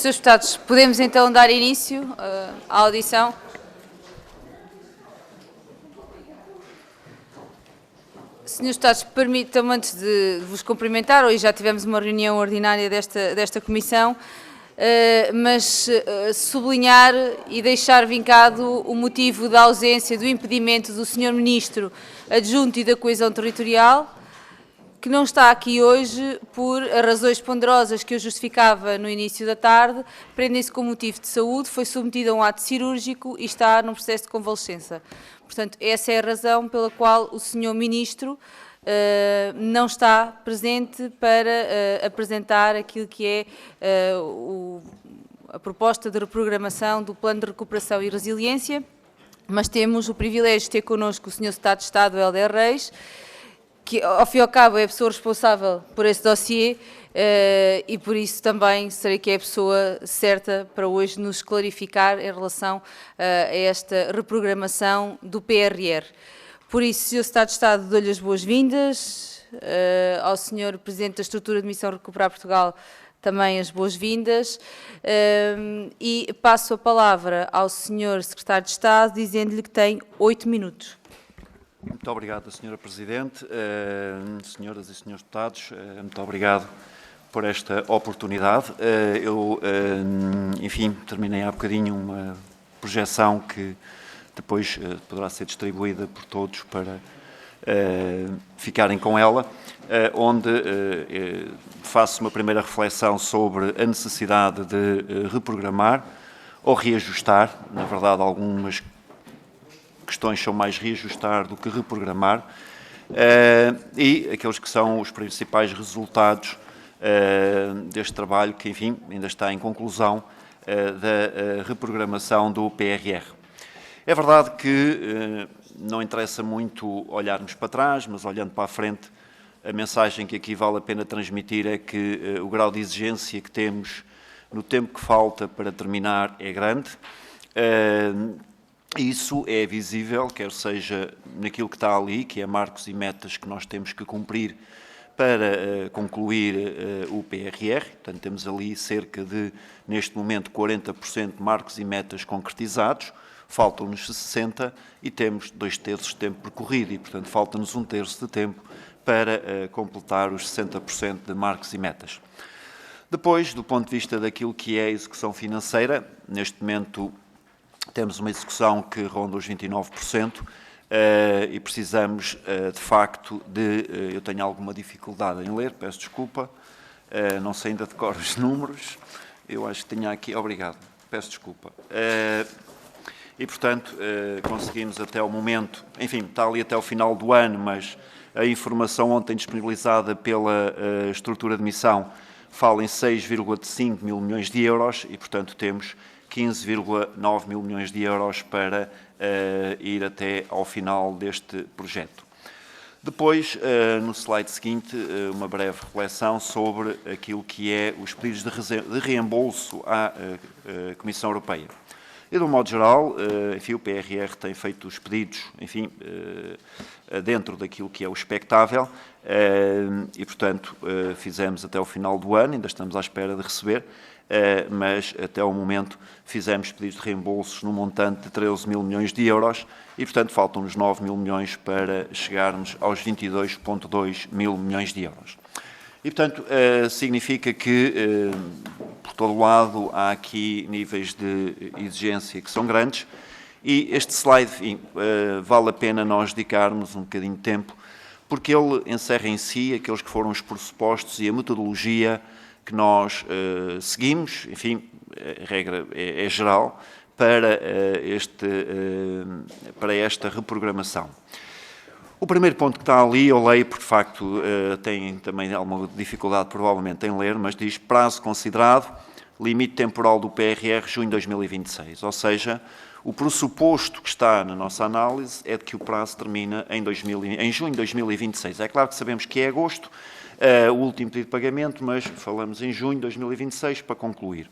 Senhores deputados, podemos então dar início à audição. Senhores deputados, permitam-me, antes de vos cumprimentar, hoje já tivemos uma reunião ordinária desta comissão, mas sublinhar e deixar vincado o motivo da ausência, do impedimento do Sr. Ministro Adjunto e da Coesão Territorial, que não está aqui hoje por razões ponderosas que eu justificava no início da tarde, prendem-se com motivo de saúde, foi submetido a um ato cirúrgico e está num processo de convalescença. Portanto, essa é a razão pela qual o Sr. Ministro não está presente para apresentar aquilo que é a proposta de reprogramação do Plano de Recuperação e Resiliência, mas temos o privilégio de ter connosco o Sr. Secretário de Estado, Helder Reis, que, ao fim e ao cabo, é a pessoa responsável por esse dossiê e, por isso, também serei que é a pessoa certa para hoje nos clarificar em relação a esta reprogramação do PRR. Por isso, Sr. Secretário de Estado, dou-lhe as boas-vindas, ao Sr. Presidente da Estrutura de Missão Recuperar Portugal também as boas-vindas e passo a palavra ao Sr. Secretário de Estado, dizendo-lhe que tem 8 minutos. Muito obrigado, Sra. Presidente, senhoras e senhores deputados, muito obrigado por esta oportunidade. Enfim, terminei há bocadinho uma projeção que depois poderá ser distribuída por todos para ficarem com ela, onde faço uma primeira reflexão sobre a necessidade de reprogramar ou reajustar, na verdade, algumas questões são mais reajustar do que reprogramar, e aqueles que são os principais resultados deste trabalho, que, enfim, ainda está em conclusão, da reprogramação do PRR. É verdade que não interessa muito olharmos para trás, mas olhando para a frente, a mensagem que aqui vale a pena transmitir é que o grau de exigência que temos no tempo que falta para terminar é grande. Isso é visível, quer seja naquilo que está ali, que é marcos e metas que nós temos que cumprir para concluir o PRR. Portanto, temos ali cerca de, neste momento, 40% de marcos e metas concretizados, faltam-nos 60% e temos 2/3 de tempo percorrido e, portanto, falta-nos 1/3 de tempo para completar os 60% de marcos e metas. Depois, do ponto de vista daquilo que é a execução financeira, neste momento temos uma execução que ronda os 29% e precisamos, de facto, de... Eu tenho alguma dificuldade em ler, peço desculpa, não sei ainda de cor os números, eu acho que tinha aqui... Obrigado, peço desculpa. E, portanto, conseguimos até o momento... Enfim, está ali até o final do ano, mas a informação ontem disponibilizada pela estrutura de missão fala em 6,5 mil milhões de euros e, portanto, temos 15,9 mil milhões de euros para ir até ao final deste projeto. Depois, no slide seguinte, uma breve reflexão sobre aquilo que é os pedidos de reembolso à Comissão Europeia. E, de um modo geral, enfim, o PRR tem feito os pedidos, enfim, dentro daquilo que é o expectável e, portanto, fizemos até o final do ano, ainda estamos à espera de receber, mas até ao momento fizemos pedidos de reembolsos no montante de 13 mil milhões de euros e, portanto, faltam-nos 9 mil milhões para chegarmos aos 22,2 mil milhões de euros. E, portanto, significa que, por todo lado, há aqui níveis de exigência que são grandes e este slide, enfim, vale a pena nós dedicarmos um bocadinho de tempo, porque ele encerra em si aqueles que foram os pressupostos e a metodologia que nós seguimos, enfim, a regra é geral, para esta reprogramação. O primeiro ponto que está ali, eu leio, porque de facto tem também alguma dificuldade provavelmente em ler, mas diz prazo considerado, limite temporal do PRR, junho de 2026. Ou seja, o pressuposto que está na nossa análise é de que o prazo termina em junho de 2026. É claro que sabemos que é agosto, o último pedido de pagamento, mas falamos em junho de 2026 para concluir.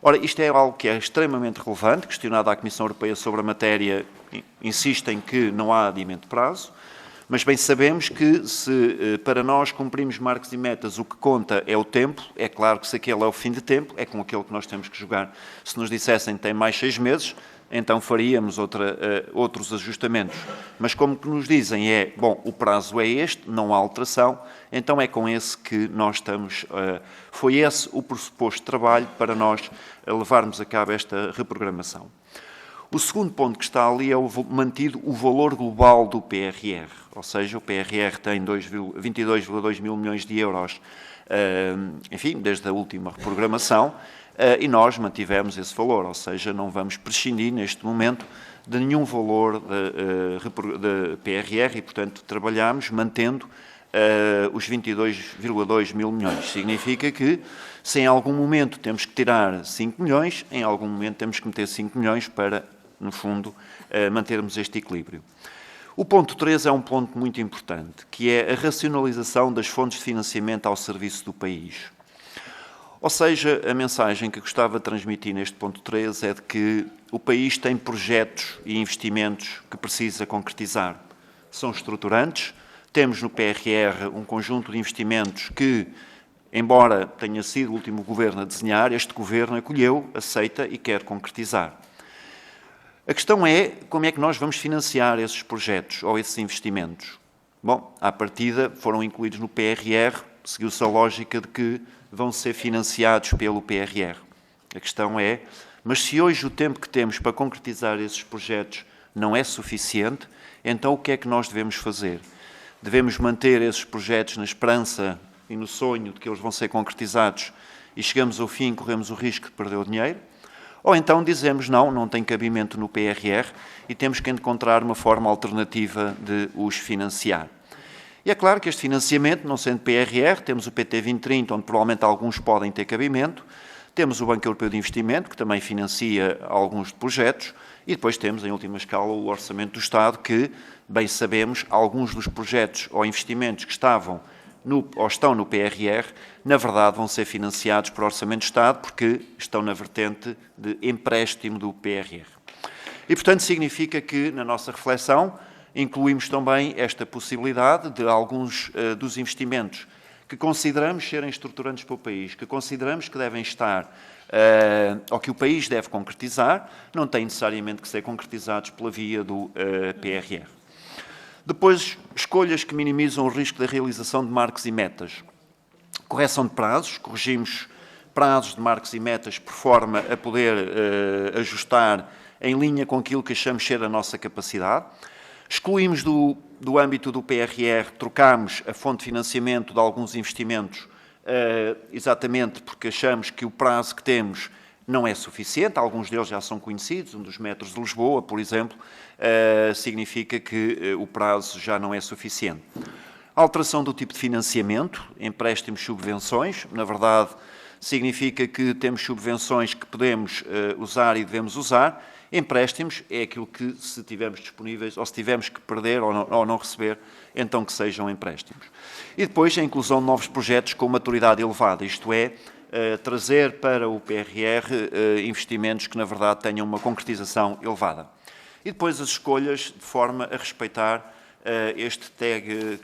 Ora, isto é algo que é extremamente relevante, questionado à Comissão Europeia sobre a matéria, insistem que não há adiamento de prazo, Mas bem sabemos que se para nós cumprirmos marcos e metas o que conta é o tempo, é claro que se aquele é o fim de tempo, é com aquele que nós temos que jogar. Se nos dissessem que tem mais 6 meses, então faríamos outros ajustamentos. Mas como que nos dizem é, bom, o prazo é este, não há alteração, então é com esse que nós estamos... foi esse o pressuposto de trabalho para nós levarmos a cabo esta reprogramação. O segundo ponto que está ali é mantido o valor global do PRR, ou seja, o PRR tem 22,2 mil milhões de euros, enfim, desde a última reprogramação, e nós mantivemos esse valor, ou seja, não vamos prescindir neste momento de nenhum valor de PRR e, portanto, trabalhamos mantendo os 22,2 mil milhões. Significa que, se em algum momento temos que tirar 5 milhões, em algum momento temos que meter 5 milhões para, no fundo, mantermos este equilíbrio. O ponto 3 é um ponto muito importante, que é a racionalização das fontes de financiamento ao serviço do país. Ou seja, a mensagem que gostava de transmitir neste ponto 3 é de que o país tem projetos e investimentos que precisa concretizar. São estruturantes, temos no PRR um conjunto de investimentos que, embora tenha sido o último governo a desenhar, este governo acolheu, aceita e quer concretizar. A questão é como é que nós vamos financiar esses projetos ou esses investimentos. Bom, à partida foram incluídos no PRR, seguiu-se a lógica de que vão ser financiados pelo PRR. A questão é, mas se hoje o tempo que temos para concretizar esses projetos não é suficiente, então o que é que nós devemos fazer? Devemos manter esses projetos na esperança e no sonho de que eles vão ser concretizados e chegamos ao fim e corremos o risco de perder o dinheiro? Ou então dizemos não tem cabimento no PRR e temos que encontrar uma forma alternativa de os financiar. E é claro que este financiamento, não sendo PRR, temos o PT 2030, onde provavelmente alguns podem ter cabimento, temos o Banco Europeu de Investimento, que também financia alguns projetos, e depois temos, em última escala, o Orçamento do Estado, que, bem sabemos, alguns dos projetos ou investimentos que estavam ou estão no PRR, na verdade vão ser financiados por Orçamento do Estado, porque estão na vertente de empréstimo do PRR. E, portanto, significa que, na nossa reflexão, incluímos também esta possibilidade de alguns dos investimentos que consideramos serem estruturantes para o país, que consideramos que devem estar, ou que o país deve concretizar, não têm necessariamente que ser concretizados pela via do PRR. Depois, escolhas que minimizam o risco da realização de marcos e metas. Correção de prazos, corrigimos prazos de marcos e metas por forma a poder ajustar em linha com aquilo que achamos ser a nossa capacidade. Excluímos do âmbito do PRR, trocámos a fonte de financiamento de alguns investimentos, exatamente porque achamos que o prazo que temos não é suficiente, alguns deles já são conhecidos, um dos metros de Lisboa, por exemplo, significa que o prazo já não é suficiente. Alteração do tipo de financiamento, empréstimos, subvenções, na verdade significa que temos subvenções que podemos usar e devemos usar. Empréstimos é aquilo que, se tivermos disponíveis, ou se tivermos que perder ou não receber, então que sejam empréstimos. E depois a inclusão de novos projetos com maturidade elevada, isto é, trazer para o PRR investimentos que, na verdade, tenham uma concretização elevada. E depois as escolhas de forma a respeitar este tag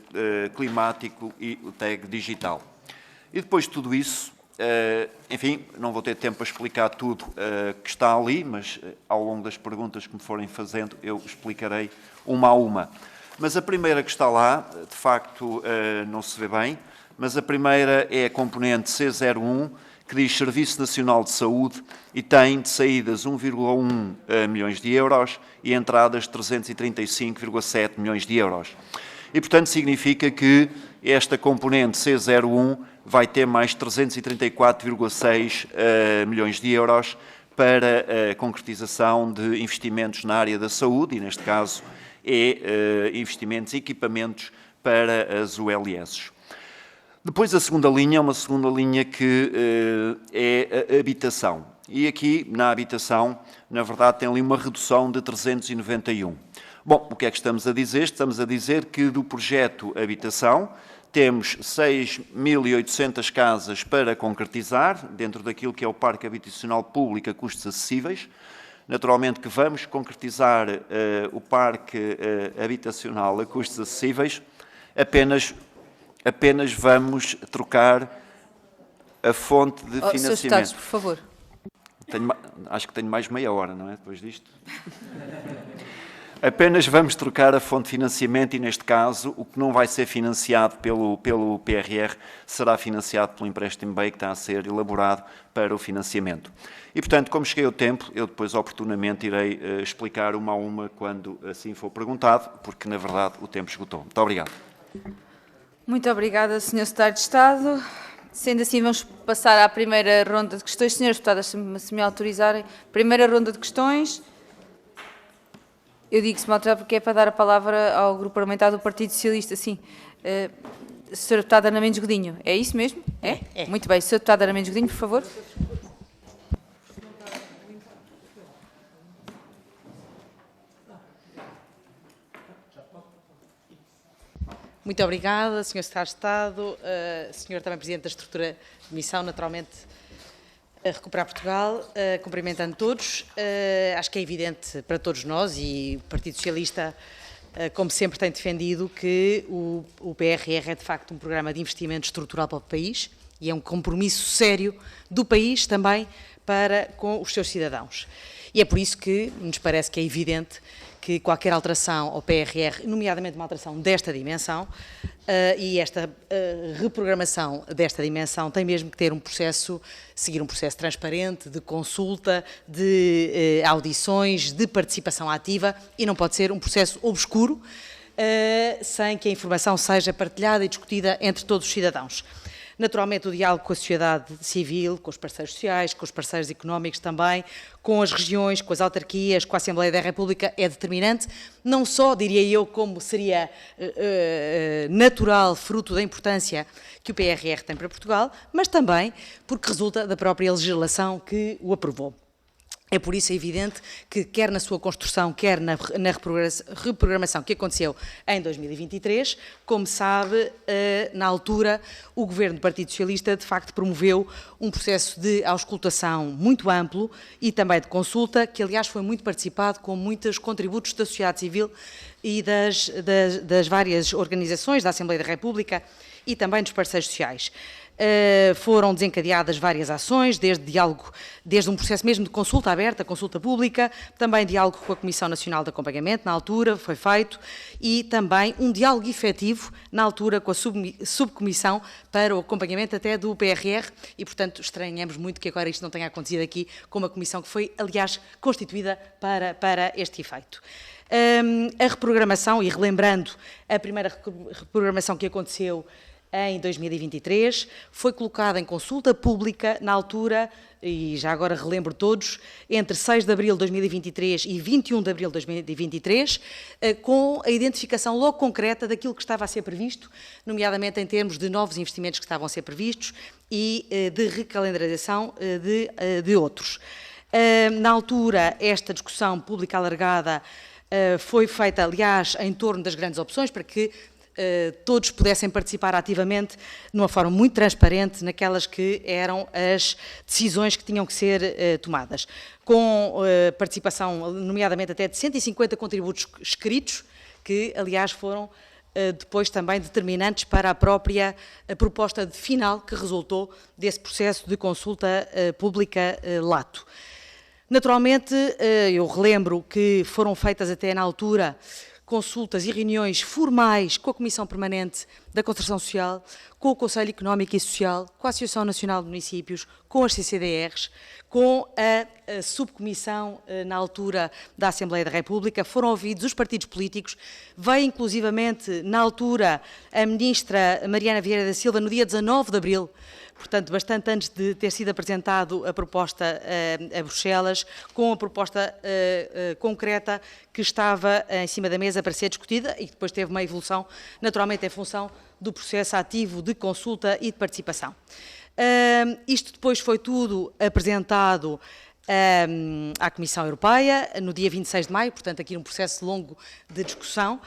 climático e o tag digital. E depois de tudo isso, enfim, não vou ter tempo para explicar tudo que está ali, mas ao longo das perguntas que me forem fazendo, eu explicarei uma a uma. Mas a primeira que está lá, de facto, não se vê bem, mas a primeira é a componente C01, que diz Serviço Nacional de Saúde e tem de saídas 1,1 milhões de euros e entradas 335,7 milhões de euros. E, portanto, significa que esta componente C01 vai ter mais 334,6 milhões de euros para a concretização de investimentos na área da saúde, e neste caso investimentos e equipamentos para as ULS. Depois a segunda linha é uma segunda linha que é a habitação. E aqui, na habitação, na verdade, tem ali uma redução de 391. Bom, o que é que estamos a dizer? Estamos a dizer que do projeto Habitação temos 6.800 casas para concretizar, dentro daquilo que é o Parque Habitacional Público a custos acessíveis. Naturalmente que vamos concretizar o parque habitacional a custos acessíveis, apenas vamos trocar a fonte de financiamento. Sr. Deputado, por favor. Acho que tenho mais meia hora, não é? Depois disto. Apenas vamos trocar a fonte de financiamento e, neste caso, o que não vai ser financiado pelo PRR será financiado pelo empréstimo BEI que está a ser elaborado para o financiamento. E, portanto, como cheguei ao tempo, eu depois oportunamente irei explicar uma a uma quando assim for perguntado, porque, na verdade, o tempo esgotou. Muito obrigado. Muito obrigada, Sr. Secretário de Estado. Sendo assim, vamos passar à primeira ronda de questões. Senhores deputados, se me autorizarem, primeira ronda de questões. Eu digo que se me autorizar porque é para dar a palavra ao grupo parlamentar do Partido Socialista. Sim. Sra. Deputada Ana Mendes Godinho, é isso mesmo? É? Muito bem. Sra. Deputada Ana Mendes Godinho, por favor. Muito obrigada, Sr. Secretário de Estado, Sr. também Presidente da Estrutura de Missão, naturalmente, a Recuperar Portugal, cumprimentando todos. Acho que é evidente para todos nós e o Partido Socialista, como sempre tem defendido, que o PRR é de facto um programa de investimento estrutural para o país e é um compromisso sério do país também para com os seus cidadãos. E é por isso que nos parece que é evidente que qualquer alteração ao PRR, nomeadamente uma alteração desta dimensão, e esta reprogramação desta dimensão tem mesmo que ter seguir um processo transparente, de consulta, de audições, de participação ativa, e não pode ser um processo obscuro, sem que a informação seja partilhada e discutida entre todos os cidadãos. Naturalmente, o diálogo com a sociedade civil, com os parceiros sociais, com os parceiros económicos também, com as regiões, com as autarquias, com a Assembleia da República é determinante, não só, diria eu, como seria natural, fruto da importância que o PRR tem para Portugal, mas também porque resulta da própria legislação que o aprovou. É por isso evidente que, quer na sua construção, quer na reprogramação que aconteceu em 2023, como sabe, na altura, o Governo do Partido Socialista, de facto, promoveu um processo de auscultação muito amplo e também de consulta, que, aliás, foi muito participado com muitos contributos da sociedade civil e das várias organizações da Assembleia da República e também dos parceiros sociais. Foram desencadeadas várias ações, desde um processo mesmo de consulta aberta, consulta pública, também diálogo com a Comissão Nacional de Acompanhamento, na altura, foi feito, e também um diálogo efetivo, na altura, com a subcomissão para o acompanhamento até do PRR, e, portanto, estranhamos muito que agora isto não tenha acontecido aqui, com uma comissão que foi, aliás, constituída para este efeito. A reprogramação, e relembrando a primeira reprogramação que aconteceu em 2023, foi colocada em consulta pública na altura, e já agora relembro todos, entre 6 de abril de 2023 e 21 de abril de 2023, com a identificação logo concreta daquilo que estava a ser previsto, nomeadamente em termos de novos investimentos que estavam a ser previstos e de recalendarização de outros. Na altura, esta discussão pública alargada foi feita, aliás, em torno das grandes opções, para que todos pudessem participar ativamente, de uma forma muito transparente, naquelas que eram as decisões que tinham que ser tomadas. Com participação, nomeadamente, até de 150 contributos escritos, que, aliás, foram depois também determinantes para a própria proposta final que resultou desse processo de consulta pública lato. Naturalmente, eu relembro que foram feitas até na altura consultas e reuniões formais com a Comissão Permanente da Concertação Social, com o Conselho Económico e Social, com a Associação Nacional de Municípios, com as CCDRs, com a subcomissão, na altura, da Assembleia da República. Foram ouvidos os partidos políticos, veio inclusivamente, na altura, a Ministra Mariana Vieira da Silva, no dia 19 de abril, portanto, bastante antes de ter sido apresentado a proposta a Bruxelas, com a proposta concreta que estava em cima da mesa para ser discutida e que depois teve uma evolução, naturalmente, em função do processo ativo de consulta e de participação. Isto depois foi tudo apresentado à Comissão Europeia, no dia 26 de maio, portanto, aqui um processo longo de discussão,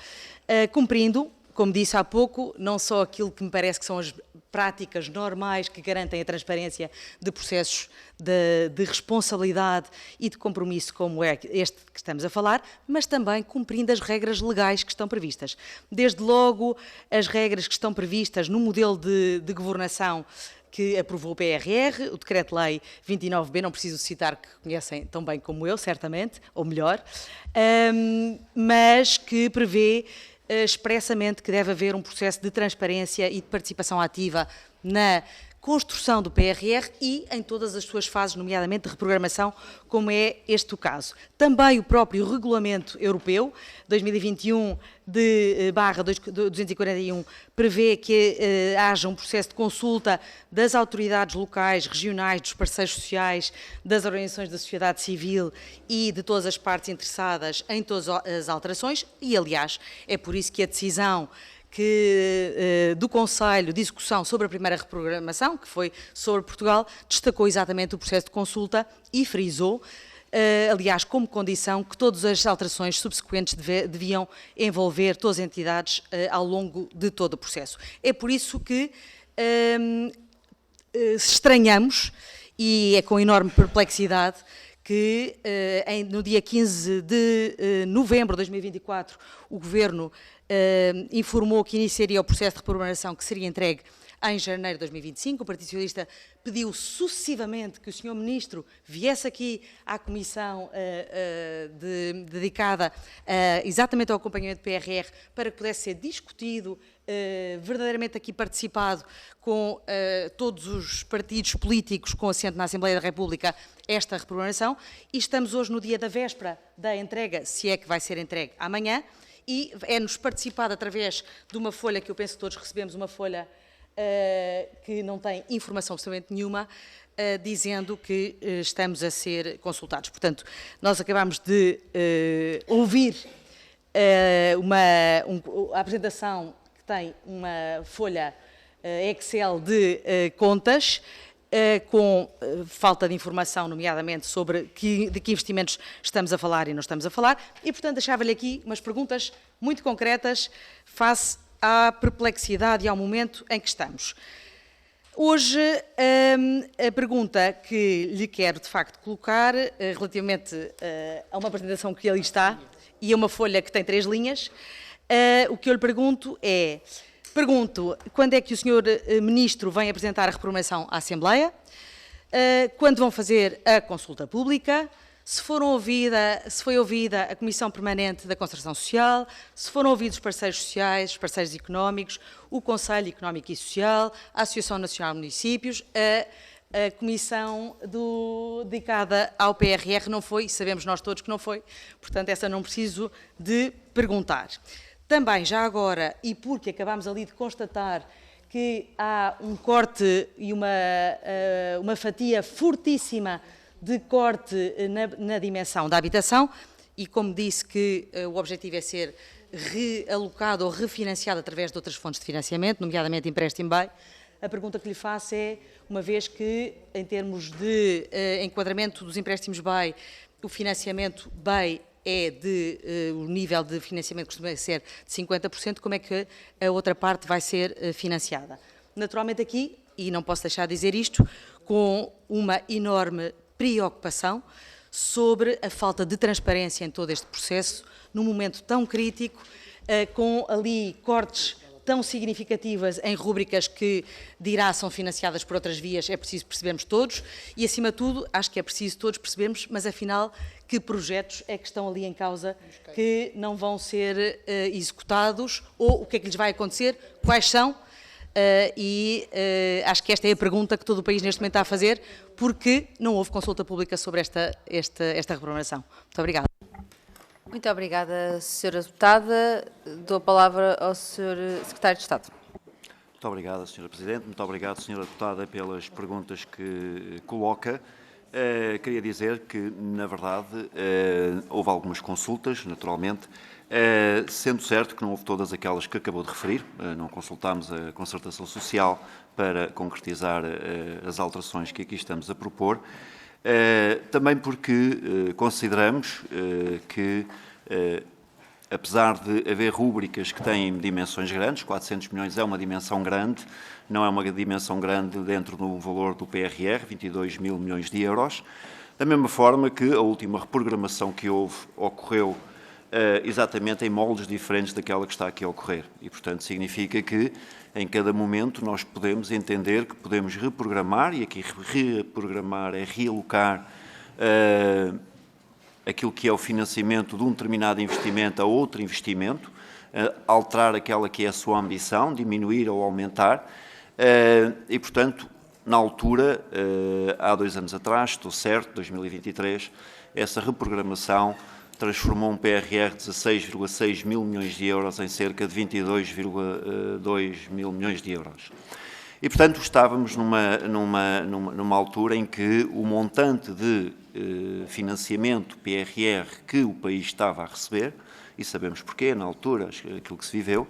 cumprindo como disse há pouco, não só aquilo que me parece que são as práticas normais que garantem a transparência de processos de responsabilidade e de compromisso como é este que estamos a falar, mas também cumprindo as regras legais que estão previstas. Desde logo, as regras que estão previstas no modelo de governação que aprovou o PRR, o Decreto-Lei 29B, não preciso citar, que conhecem tão bem como eu, certamente, ou melhor, mas que prevê expressamente que deve haver um processo de transparência e de participação ativa na construção do PRR e em todas as suas fases, nomeadamente de reprogramação, como é este o caso. Também o próprio Regulamento Europeu 2021/241 prevê que haja um processo de consulta das autoridades locais, regionais, dos parceiros sociais, das organizações da sociedade civil e de todas as partes interessadas em todas as alterações e, aliás, é por isso que a decisão do Conselho de Execução sobre a primeira reprogramação, que foi sobre Portugal, destacou exatamente o processo de consulta e frisou, aliás, como condição, que todas as alterações subsequentes deviam envolver todas as entidades ao longo de todo o processo. É por isso que estranhamos, e é com enorme perplexidade, que no dia 15 de novembro de 2024 o Governo informou que iniciaria o processo de reprogramação que seria entregue em janeiro de 2025. O Partido Socialista pediu sucessivamente que o Sr. Ministro viesse aqui à Comissão dedicada exatamente ao acompanhamento do PRR para que pudesse ser discutido, verdadeiramente aqui participado com todos os partidos políticos com assento na Assembleia da República esta reprogramação, e estamos hoje no dia da véspera da entrega, se é que vai ser entregue amanhã, e é-nos participado através de uma folha que eu penso que todos recebemos, uma folha que não tem informação absolutamente nenhuma, dizendo que estamos a ser consultados. Portanto, nós acabamos de ouvir a apresentação que tem uma folha Excel de contas, com falta de informação, nomeadamente sobre de que investimentos estamos a falar e não estamos a falar, e, portanto, deixava-lhe aqui umas perguntas muito concretas face à perplexidade e ao momento em que estamos. Hoje, a pergunta que lhe quero, de facto, colocar, relativamente a uma apresentação que ali está, e a uma folha que tem 3 linhas, o que eu lhe pergunto é... quando é que o Sr. Ministro vem apresentar a reprogramação à Assembleia, quando vão fazer a consulta pública, se foi ouvida a Comissão Permanente da Concertação Social, se foram ouvidos os parceiros sociais, os parceiros económicos, o Conselho Económico e Social, a Associação Nacional de Municípios, a Comissão dedicada ao PRR não foi, e sabemos nós todos que não foi, portanto essa não preciso de perguntar. Também, já agora, e porque acabámos ali de constatar que há um corte e uma fatia fortíssima de corte na dimensão da habitação, e como disse que o objetivo é ser realocado ou refinanciado através de outras fontes de financiamento, nomeadamente empréstimo BEI, a pergunta que lhe faço é, uma vez que, em termos de enquadramento dos empréstimos BEI, o financiamento BEI o nível de financiamento costuma ser de 50%, como é que a outra parte vai ser financiada? Naturalmente aqui, e não posso deixar de dizer isto, com uma enorme preocupação sobre a falta de transparência em todo este processo, num momento tão crítico, com ali cortes tão significativas em rúbricas que dirá são financiadas por outras vias, é preciso percebermos todos e, acima de tudo, acho que é preciso todos percebermos, mas afinal, que projetos é que estão ali em causa que não vão ser executados ou o que é que lhes vai acontecer, quais são, acho que esta é a pergunta que todo o país neste momento está a fazer, porque não houve consulta pública sobre esta reprogramação. Muito obrigada. Muito obrigada, Sra. Deputada. Dou a palavra ao Sr. Secretário de Estado. Muito obrigado, Sra. Presidente. Muito obrigado, Sra. Deputada, pelas perguntas que coloca. Queria dizer que, na verdade, houve algumas consultas, naturalmente, sendo certo que não houve todas aquelas que acabou de referir. Não consultámos a concertação social para concretizar as alterações que aqui estamos a propor. Também porque consideramos que apesar de haver rúbricas que têm dimensões grandes, 400 milhões é uma dimensão grande, não é uma dimensão grande dentro do valor do PRR, 22 mil milhões de euros, da mesma forma que a última reprogramação que houve ocorreu exatamente em moldes diferentes daquela que está aqui a ocorrer. E, portanto, significa que, em cada momento, nós podemos entender que podemos reprogramar, e aqui reprogramar é realocar aquilo que é o financiamento de um determinado investimento a outro investimento, alterar aquela que é a sua ambição, diminuir ou aumentar, e, portanto, na altura, há 2 anos atrás, estou certo, 2023, essa reprogramação transformou um PRR de 16,6 mil milhões de euros em cerca de 22,2 mil milhões de euros. E, portanto, estávamos numa altura em que o montante de financiamento PRR que o país estava a receber, e sabemos porquê, na altura, aquilo que se viveu,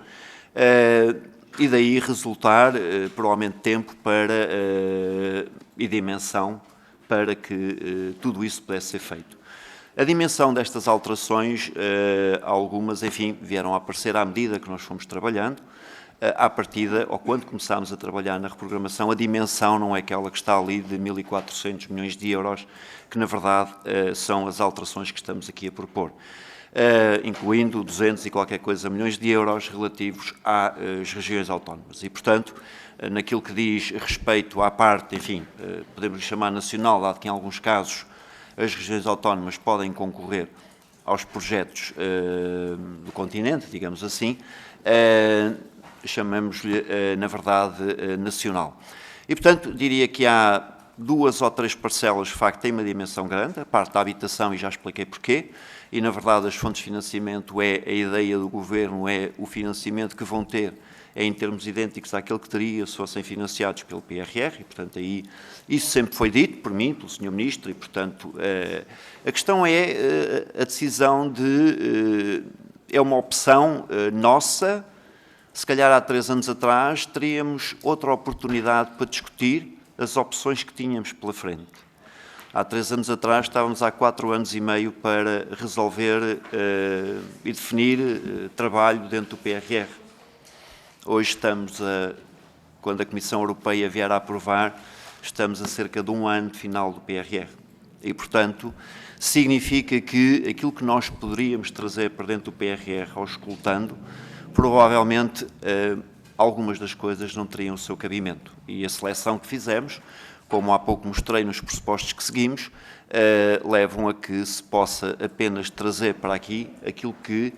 e daí resultar, provavelmente, tempo para, e dimensão para que tudo isso pudesse ser feito. A dimensão destas alterações, algumas, enfim, vieram a aparecer à medida que nós fomos trabalhando. À partida, ou quando começámos a trabalhar na reprogramação, a dimensão não é aquela que está ali de 1.400 milhões de euros, que na verdade são as alterações que estamos aqui a propor, incluindo 200 e qualquer coisa milhões de euros relativos às regiões autónomas. E, portanto, naquilo que diz respeito à parte, enfim, podemos chamar nacional, dado que em alguns casos as regiões autónomas podem concorrer aos projetos do continente, digamos assim, chamamos-lhe, na verdade, nacional. E, portanto, diria que há 2 ou 3 parcelas, de facto, têm uma dimensão grande, a parte da habitação, e já expliquei porquê, e, na verdade, as fontes de financiamento a ideia do Governo é o financiamento que vão ter em termos idênticos àquele que teria se fossem financiados pelo PRR, e, portanto, aí isso sempre foi dito por mim, pelo Sr. Ministro, e, portanto, a questão é a decisão de... é uma opção nossa. Se calhar há 3 anos atrás teríamos outra oportunidade para discutir as opções que tínhamos pela frente. Há 3 anos atrás estávamos há 4 anos e meio para resolver e definir trabalho dentro do PRR. Hoje estamos quando a Comissão Europeia vier a aprovar, estamos a cerca de 1 ano de final do PRR. E, portanto, significa que aquilo que nós poderíamos trazer para dentro do PRR, auscultando, provavelmente algumas das coisas não teriam o seu cabimento. E a seleção que fizemos, como há pouco mostrei nos pressupostos que seguimos, levam a que se possa apenas trazer para aqui aquilo que,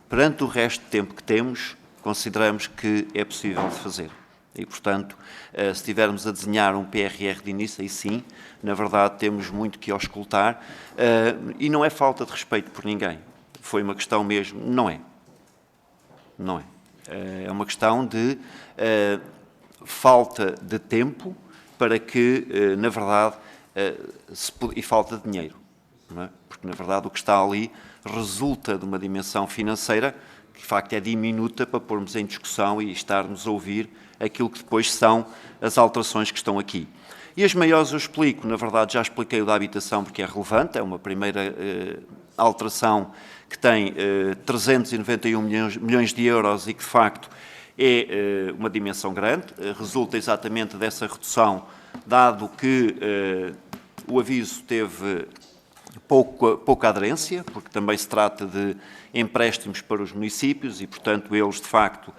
perante o resto de tempo que temos, consideramos que é possível de fazer. E, portanto, se estivermos a desenhar um PRR de início, aí sim, na verdade, temos muito que auscultar, e não é falta de respeito por ninguém. Foi uma questão mesmo, não é. Não é. É uma questão de falta de tempo para que, na verdade, e falta de dinheiro. Não é? Porque, na verdade, o que está ali resulta de uma dimensão financeira que, de facto, é diminuta para pormos em discussão e estarmos a ouvir aquilo que depois são as alterações que estão aqui. E as maiores eu explico, na verdade, já expliquei o da habitação porque é relevante, é uma primeira alteração que tem 391 milhões de euros e que, de facto, é uma dimensão grande, resulta exatamente dessa redução, dado que o aviso teve pouca aderência, porque também se trata de empréstimos para os municípios e, portanto, eles, de facto,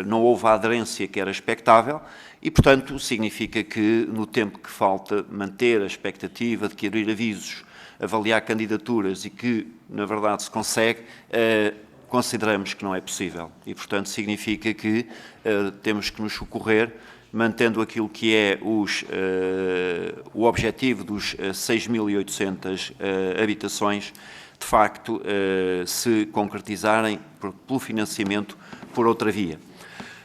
não houve a aderência que era expectável e, portanto, significa que, no tempo que falta, manter a expectativa de adquirir avisos, avaliar candidaturas e que, na verdade, se consegue, consideramos que não é possível. E, portanto, significa que temos que nos socorrer, mantendo aquilo que é o objetivo dos 6.800 habitações, de facto, se concretizarem pelo financiamento por outra via.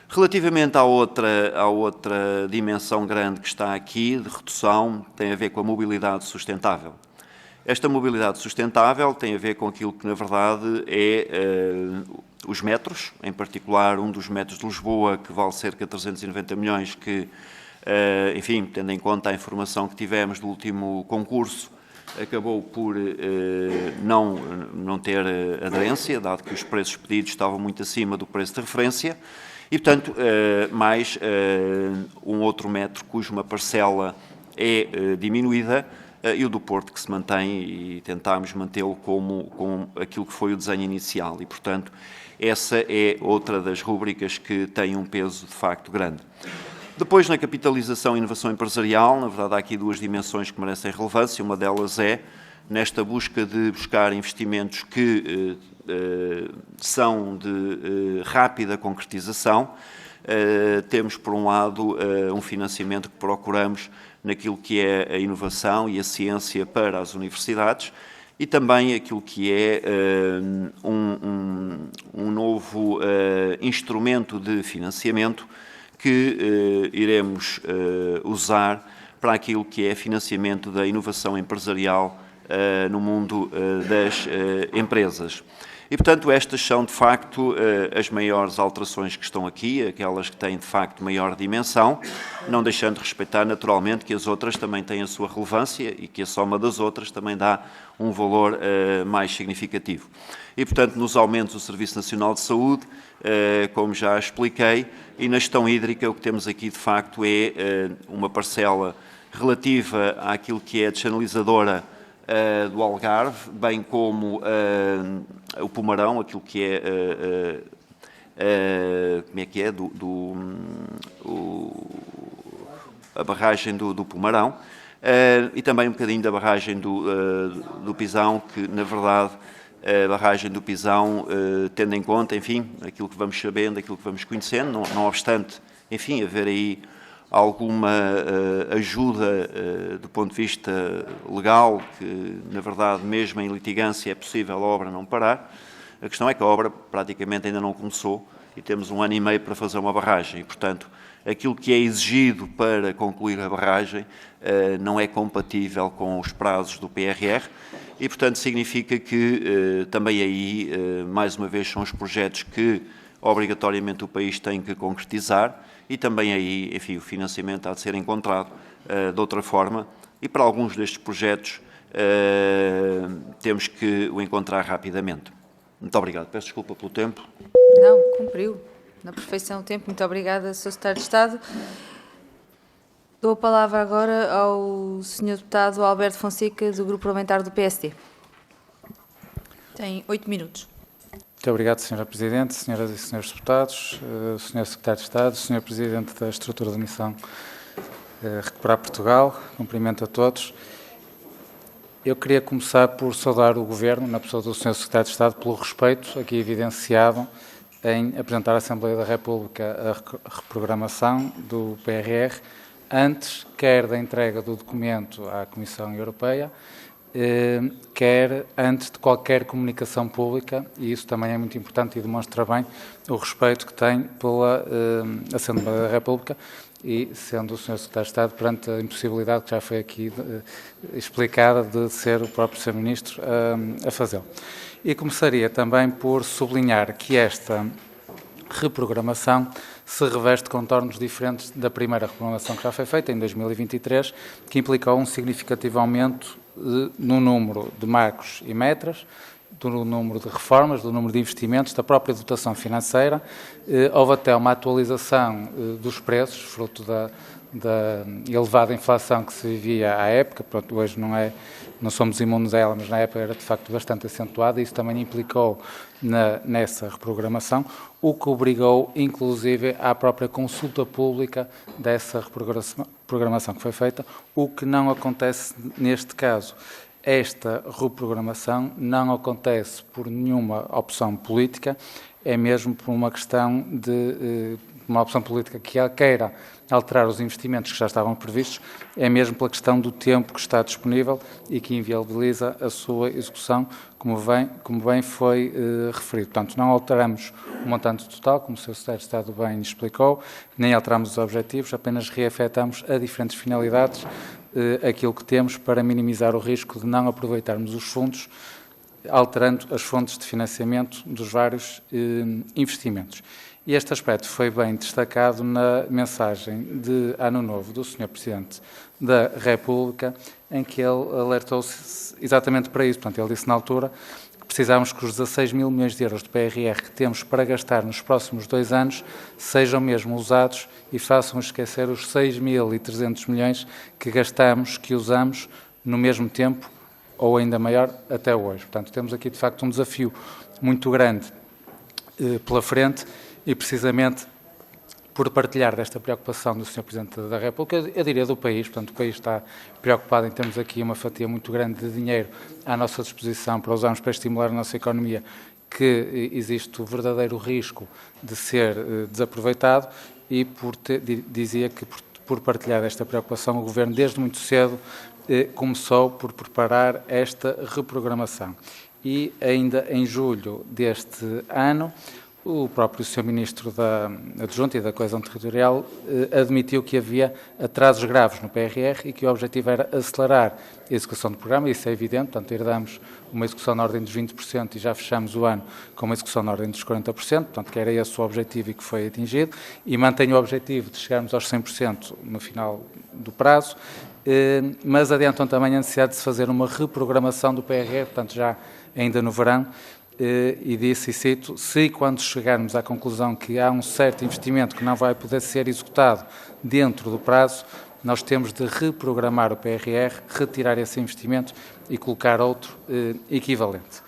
Relativamente à outra dimensão grande que está aqui, de redução, tem a ver com a mobilidade sustentável. Esta mobilidade sustentável tem a ver com aquilo que, na verdade, é os metros, em particular um dos metros de Lisboa, que vale cerca de 390 milhões, que, enfim, tendo em conta a informação que tivemos do último concurso, acabou por não ter aderência, dado que os preços pedidos estavam muito acima do preço de referência, e, portanto, mais um outro metro cuja uma parcela é diminuída, e o do Porto que se mantém, e tentámos mantê-lo com aquilo que foi o desenho inicial, e, portanto, essa é outra das rúbricas que tem um peso, de facto, grande. Depois, na capitalização e inovação empresarial, na verdade, há aqui duas dimensões que merecem relevância. Uma delas é, nesta busca de buscar investimentos que são de rápida concretização, temos, por um lado, um financiamento que procuramos naquilo que é a inovação e a ciência para as universidades, e também aquilo que é um novo instrumento de financiamento que iremos usar para aquilo que é financiamento da inovação empresarial no mundo das empresas. E, portanto, estas são, de facto, as maiores alterações que estão aqui, aquelas que têm, de facto, maior dimensão, não deixando de respeitar, naturalmente, que as outras também têm a sua relevância e que a soma das outras também dá um valor mais significativo. E, portanto, nos aumentos do Serviço Nacional de Saúde, como já expliquei, e na gestão hídrica, o que temos aqui, de facto, é uma parcela relativa àquilo que é a desanalizadora do Algarve, bem como o Pomarão, aquilo que é, como é que é, a barragem do Pomarão, e também um bocadinho da barragem do Pisão, que, na verdade, a barragem do Pisão, tendo em conta, enfim, aquilo que vamos sabendo, aquilo que vamos conhecendo, não obstante, enfim, haver aí alguma ajuda do ponto de vista legal, que, na verdade, mesmo em litigância é possível a obra não parar. A questão é que a obra praticamente ainda não começou e temos 1 ano e meio para fazer uma barragem. E, portanto, aquilo que é exigido para concluir a barragem não é compatível com os prazos do PRR e, portanto, significa que também aí, mais uma vez, são os projetos que obrigatoriamente o país tem que concretizar e também aí, enfim, o financiamento há de ser encontrado de outra forma e para alguns destes projetos temos que o encontrar rapidamente. Muito obrigado. Peço desculpa pelo tempo. Não, cumpriu na perfeição o tempo. Muito obrigada, Sr. Secretário de Estado. Dou a palavra agora ao Sr. Deputado Alberto Fonseca, do Grupo Parlamentar do PSD. Tem 8 minutos. Muito obrigado, Sra. Presidente, Senhoras e Senhores Deputados, Sr. Secretário de Estado, Sr. Presidente da Estrutura da Missão Recuperar Portugal, cumprimento a todos. Eu queria começar por saudar o Governo, na pessoa do Sr. Secretário de Estado, pelo respeito aqui evidenciado em apresentar à Assembleia da República a reprogramação do PRR, antes quer da entrega do documento à Comissão Europeia, quer antes de qualquer comunicação pública, e isso também é muito importante e demonstra bem o respeito que tem pela Assembleia da República e sendo o Sr. Secretário de Estado perante a impossibilidade que já foi aqui explicada de ser o próprio Sr. Ministro a fazê-lo. E começaria também por sublinhar que esta reprogramação se reveste de contornos diferentes da primeira reprogramação que já foi feita em 2023, que implicou um significativo aumento no número de marcos e metras, do número de reformas, do número de investimentos, da própria dotação financeira. Houve até uma atualização dos preços, fruto da elevada inflação que se vivia à época. Pronto, hoje não somos imunes a ela, mas na época era de facto bastante acentuada e isso também implicou nessa reprogramação, o que obrigou inclusive à própria consulta pública dessa reprogramação que foi feita, o que não acontece neste caso. Esta reprogramação não acontece por nenhuma opção política, é mesmo por uma questão de uma opção política que queira alterar os investimentos que já estavam previstos, é mesmo pela questão do tempo que está disponível e que inviabiliza a sua execução, como bem foi referido. Portanto, não alteramos o montante total, como o Sr. Secretário de Estado bem explicou, nem alteramos os objetivos, apenas reafetamos a diferentes finalidades aquilo que temos para minimizar o risco de não aproveitarmos os fundos, alterando as fontes de financiamento dos vários investimentos. E este aspecto foi bem destacado na mensagem de Ano Novo do Sr. Presidente da República, em que ele alertou-se exatamente para isso. Portanto, ele disse na altura que precisávamos que os 16 mil milhões de euros de PRR que temos para gastar nos próximos 2 anos sejam mesmo usados e façam esquecer os 6.300 milhões que gastamos, que usamos no mesmo tempo, ou ainda maior, até hoje. Portanto, temos aqui, de facto, um desafio muito grande pela frente e, precisamente, por partilhar desta preocupação do Sr. Presidente da República, eu diria do país, portanto, o país está preocupado em termos aqui uma fatia muito grande de dinheiro à nossa disposição para usarmos para estimular a nossa economia, que existe o verdadeiro risco de ser desaproveitado e dizia que, por partilhar desta preocupação, o Governo, desde muito cedo, começou por preparar esta reprogramação. E ainda em julho deste ano, o próprio Sr. Ministro da Adjunta e da Coesão Territorial admitiu que havia atrasos graves no PRR e que o objetivo era acelerar a execução do programa, isso é evidente, portanto, herdamos uma execução na ordem dos 20% e já fechamos o ano com uma execução na ordem dos 40%, portanto, que era esse o objetivo e que foi atingido, e mantenho o objetivo de chegarmos aos 100% no final do prazo, mas adiantam também a necessidade de se fazer uma reprogramação do PRR, portanto, já ainda no verão, e disse, e cito, se quando chegarmos à conclusão que há um certo investimento que não vai poder ser executado dentro do prazo, nós temos de reprogramar o PRR, retirar esse investimento e colocar outro equivalente.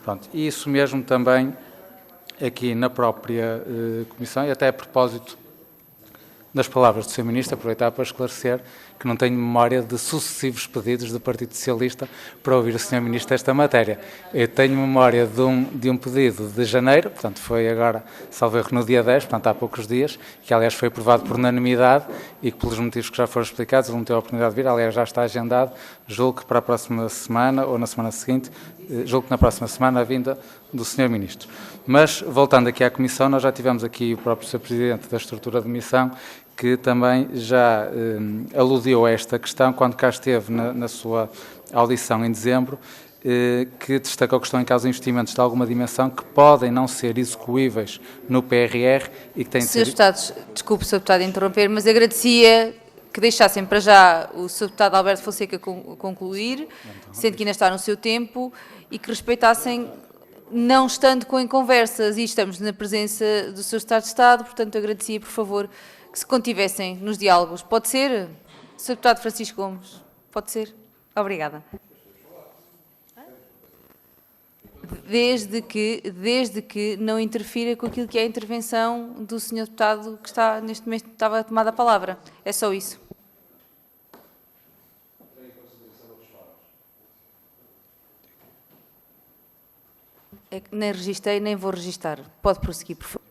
Pronto, e isso mesmo também aqui na própria Comissão, e até a propósito das palavras do Sr. Ministro, aproveitar para esclarecer que não tenho memória de sucessivos pedidos do Partido Socialista para ouvir o Sr. Ministro esta matéria. Eu tenho memória de um pedido de janeiro, portanto foi agora, salvo erro, no dia 10, portanto há poucos dias, que aliás foi aprovado por unanimidade e que pelos motivos que já foram explicados, ele não teve a oportunidade de vir, aliás já está agendado, julgo que para a próxima semana ou na semana seguinte, julgo que na próxima semana a vinda do Sr. Ministro. Mas, voltando aqui à Comissão, nós já tivemos aqui o próprio Sr. Presidente da estrutura de missão, que também já aludiu a esta questão quando cá esteve na sua audição em dezembro, que destacou que estão em causa investimentos de alguma dimensão que podem não ser execuíveis no PRR e que têm de ser... Sr. Deputado, desculpe, Sr. Deputado, interromper, mas agradecia que deixassem para já o Sr. Deputado Alberto Fonseca concluir, sendo que ainda está no seu tempo, e que respeitassem, não estando em conversas, e estamos na presença do Sr. Secretário de Estado, portanto agradecia, por favor, que se contivessem nos diálogos. Pode ser? Sr. Deputado Francisco Gomes, pode ser? Obrigada. Desde que não interfira com aquilo que é a intervenção do Sr. Deputado que está, neste momento, estava tomada a palavra. É só isso. É que nem registrei, nem vou registar. Pode prosseguir, por favor.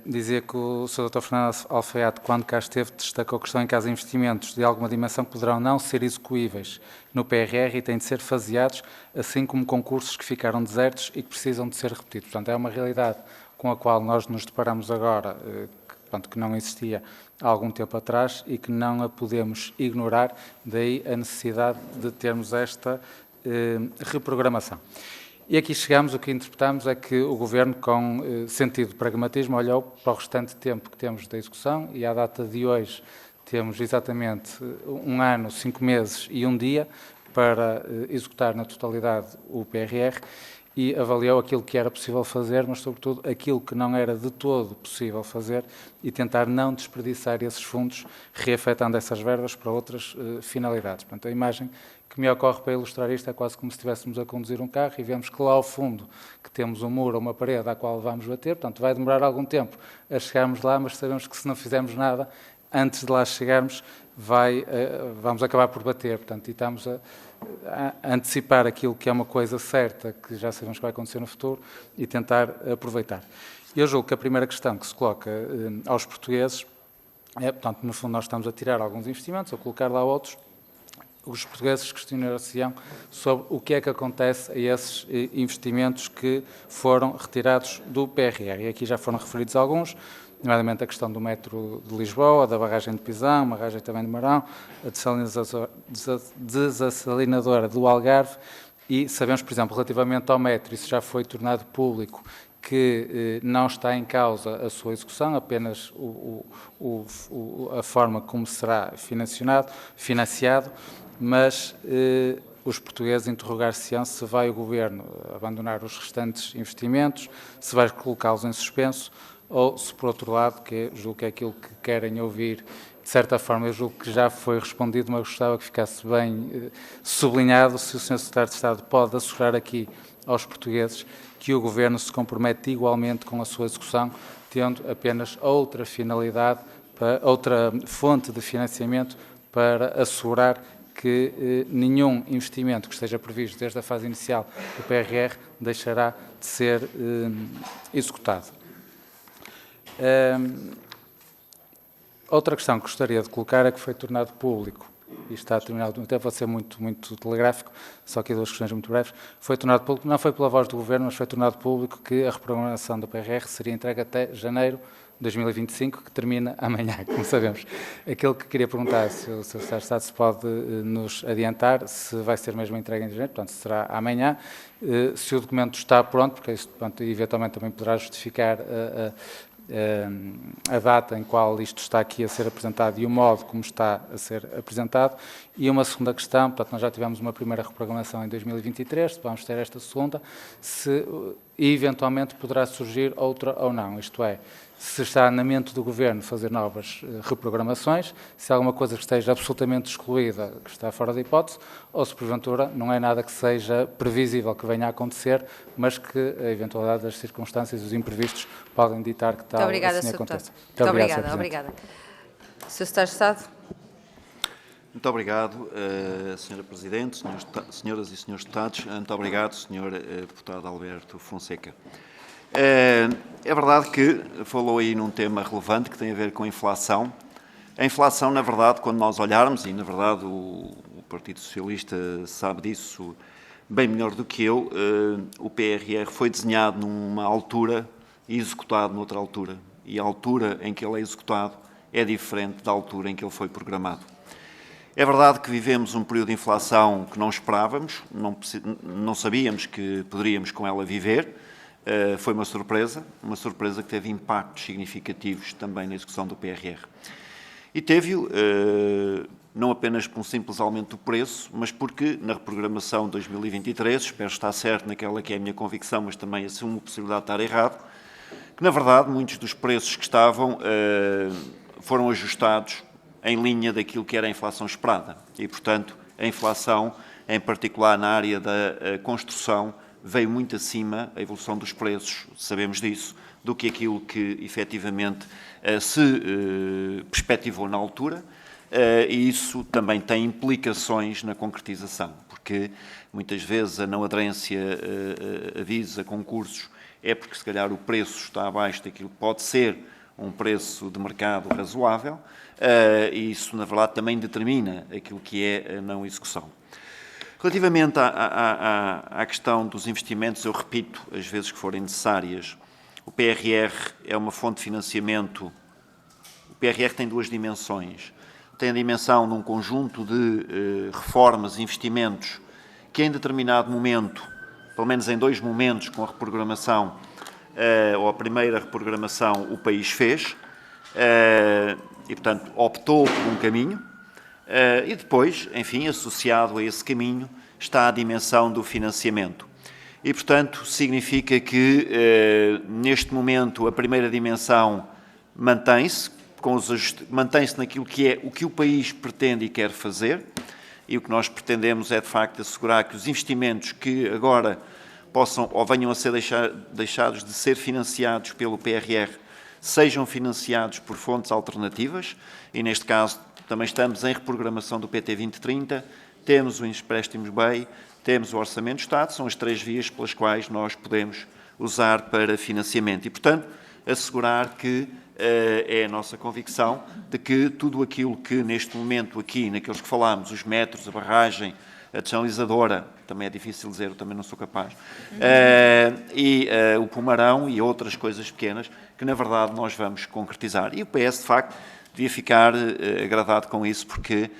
Dizia que o Sr. Dr. Fernando Alfaiate, quando cá esteve, destacou que estão em casa investimentos de alguma dimensão que poderão não ser execuíveis no PRR e têm de ser faseados, assim como concursos que ficaram desertos e que precisam de ser repetidos. Portanto, é uma realidade com a qual nós nos deparamos agora, que não existia há algum tempo atrás e que não a podemos ignorar, daí a necessidade de termos esta reprogramação. E aqui chegamos, o que interpretamos é que o Governo, com sentido de pragmatismo, olhou para o restante tempo que temos da execução e à data de hoje temos exatamente 1 ano, 5 meses e 1 dia para executar na totalidade o PRR e avaliou aquilo que era possível fazer, mas sobretudo aquilo que não era de todo possível fazer e tentar não desperdiçar esses fundos, reafetando essas verbas para outras finalidades. Portanto, a imagem que me ocorre para ilustrar isto é quase como se estivéssemos a conduzir um carro e vemos que lá ao fundo que temos um muro ou uma parede à qual vamos bater, portanto vai demorar algum tempo a chegarmos lá, mas sabemos que se não fizermos nada, antes de lá chegarmos, vamos acabar por bater, portanto, e estamos a antecipar aquilo que é uma coisa certa, que já sabemos que vai acontecer no futuro, e tentar aproveitar. Eu julgo que a primeira questão que se coloca aos portugueses é, portanto, no fundo nós estamos a tirar alguns investimentos, a colocar lá outros. Os portugueses questionar-se-ão sobre o que é que acontece a esses investimentos que foram retirados do PRR. E aqui já foram referidos alguns, nomeadamente a questão do metro de Lisboa, da barragem de Pisão, a barragem também de Marão, a desassalinadora do Algarve, e sabemos, por exemplo, relativamente ao metro, isso já foi tornado público que não está em causa a sua execução, apenas a forma como será financiado, mas os portugueses interrogar-se-ão se vai o Governo abandonar os restantes investimentos, se vai colocá-los em suspenso, ou se, por outro lado, julgo que é aquilo que querem ouvir, de certa forma, eu julgo que já foi respondido, mas gostava que ficasse bem sublinhado, se o Sr. Secretário de Estado pode assegurar aqui aos portugueses que o Governo se compromete igualmente com a sua execução, tendo apenas outra finalidade, outra fonte de financiamento para assegurar que nenhum investimento que esteja previsto desde a fase inicial do PRR deixará de ser executado. Outra questão que gostaria de colocar é que foi tornado público, e está a terminar, até vou ser muito telegráfico, só aqui duas questões muito breves, foi tornado público, não foi pela voz do Governo, mas foi tornado público que a reprogramação do PRR seria entregue até janeiro de 2025, que termina amanhã, como sabemos. Aquilo que queria perguntar, se o Sr. Secretário de Estado se pode nos adiantar, se vai ser mesmo entregue em janeiro, portanto, será amanhã, se o documento está pronto, porque isso, portanto, eventualmente também poderá justificar a data em qual isto está aqui a ser apresentado e o modo como está a ser apresentado. E uma segunda questão, portanto, nós já tivemos uma primeira reprogramação em 2023, vamos ter esta segunda, se eventualmente poderá surgir outra ou não, isto é, se está na mente do Governo fazer novas reprogramações, se há alguma coisa que esteja absolutamente excluída, que está fora da hipótese, ou se porventura não é nada que seja previsível que venha a acontecer, mas que a eventualidade das circunstâncias e os imprevistos podem ditar que tal assim aconteça. Muito obrigada. Obrigada. Sr. Secretário de Estado. Muito obrigado, Sra. Presidente, senhoras e senhores deputados. Muito obrigado, Sr. Deputado Alberto Fonseca. É verdade que falou aí num tema relevante que tem a ver com a inflação. A inflação, na verdade, quando nós olharmos, e na verdade o Partido Socialista sabe disso bem melhor do que eu, o PRR foi desenhado numa altura e executado noutra altura. E a altura em que ele é executado é diferente da altura em que ele foi programado. É verdade que vivemos um período de inflação que não esperávamos, não sabíamos que poderíamos com ela viver. Foi uma surpresa que teve impactos significativos também na execução do PRR. E teve-o não apenas por um simples aumento do preço, mas porque na reprogramação de 2023, espero estar certo naquela que é a minha convicção, mas também assumo a possibilidade de estar errado, que na verdade muitos dos preços que estavam foram ajustados em linha daquilo que era a inflação esperada. E, portanto, a inflação, em particular na área da construção, veio muito acima, a evolução dos preços, sabemos disso, do que aquilo que efetivamente se perspectivou na altura, e isso também tem implicações na concretização, porque muitas vezes a não aderência a avisos, a concursos, é porque se calhar o preço está abaixo daquilo que pode ser um preço de mercado razoável, e isso, na verdade, também determina aquilo que é a não execução. Relativamente à questão dos investimentos, eu repito, as vezes que forem necessárias, o PRR é uma fonte de financiamento. O PRR tem duas dimensões. Tem a dimensão de um conjunto de reformas e investimentos que em determinado momento, pelo menos em dois momentos com a reprogramação, ou a primeira reprogramação, o país fez, e, portanto, optou por um caminho. E depois, enfim, associado a esse caminho, está a dimensão do financiamento. E, portanto, significa que, neste momento, a primeira dimensão mantém-se naquilo que é o que o país pretende e quer fazer, e o que nós pretendemos é, de facto, assegurar que os investimentos que agora possam ou venham a ser deixados de ser financiados pelo PRR sejam financiados por fontes alternativas, e, neste caso, também estamos em reprogramação do PT 2030, temos os empréstimos BEI, temos o Orçamento de Estado, são as três vias pelas quais nós podemos usar para financiamento. E, portanto, assegurar que é a nossa convicção de que tudo aquilo que neste momento aqui, naqueles que falámos, os metros, a barragem, a desalinizadora, também é difícil dizer, eu também não sou capaz, e o Pomarão e outras coisas pequenas que, na verdade, nós vamos concretizar. E o PS, de facto, devia ficar agradado com isso, porque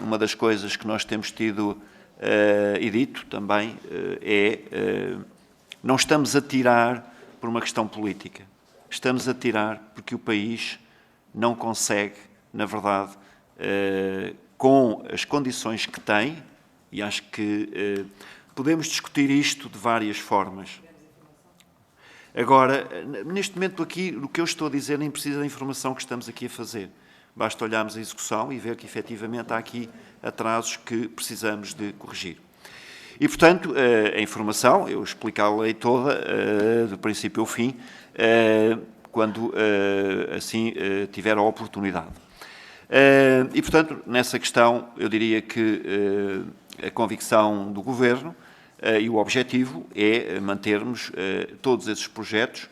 uma das coisas que nós temos tido e dito também é Não estamos a tirar por uma questão política. Estamos a tirar porque o país não consegue, na verdade, com as condições que tem, e acho que podemos discutir isto de várias formas. Agora, neste momento aqui, o que eu estou a dizer nem precisa da informação que estamos aqui a fazer. Basta olharmos a execução e ver que, efetivamente, há aqui atrasos que precisamos de corrigir. E, portanto, a informação, eu explicá-la toda, do princípio ao fim, quando assim tiver a oportunidade. E, portanto, nessa questão, eu diria que a convicção do Governo e o objetivo é mantermos todos esses projetos,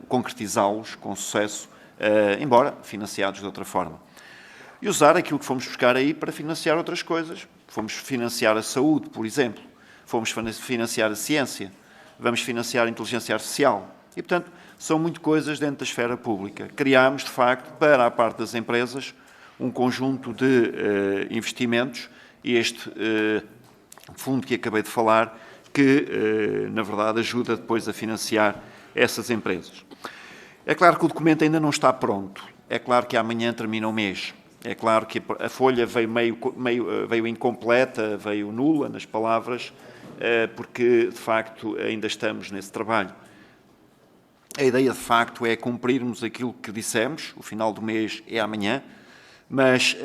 concretizá-los com sucesso, embora financiados de outra forma. E usar aquilo que fomos buscar aí para financiar outras coisas. Fomos financiar a saúde, por exemplo. Fomos financiar a ciência. Vamos financiar a inteligência artificial. E, portanto, são muito coisas dentro da esfera pública. Criámos, de facto, para a parte das empresas, um conjunto de investimentos e este fundo que acabei de falar, que, na verdade, ajuda depois a financiar essas empresas. É claro que o documento ainda não está pronto. É claro que amanhã termina o mês. É claro que a folha veio incompleta, veio nula nas palavras, porque, de facto, ainda estamos nesse trabalho. A ideia, de facto, é cumprirmos aquilo que dissemos, o final do mês é amanhã, mas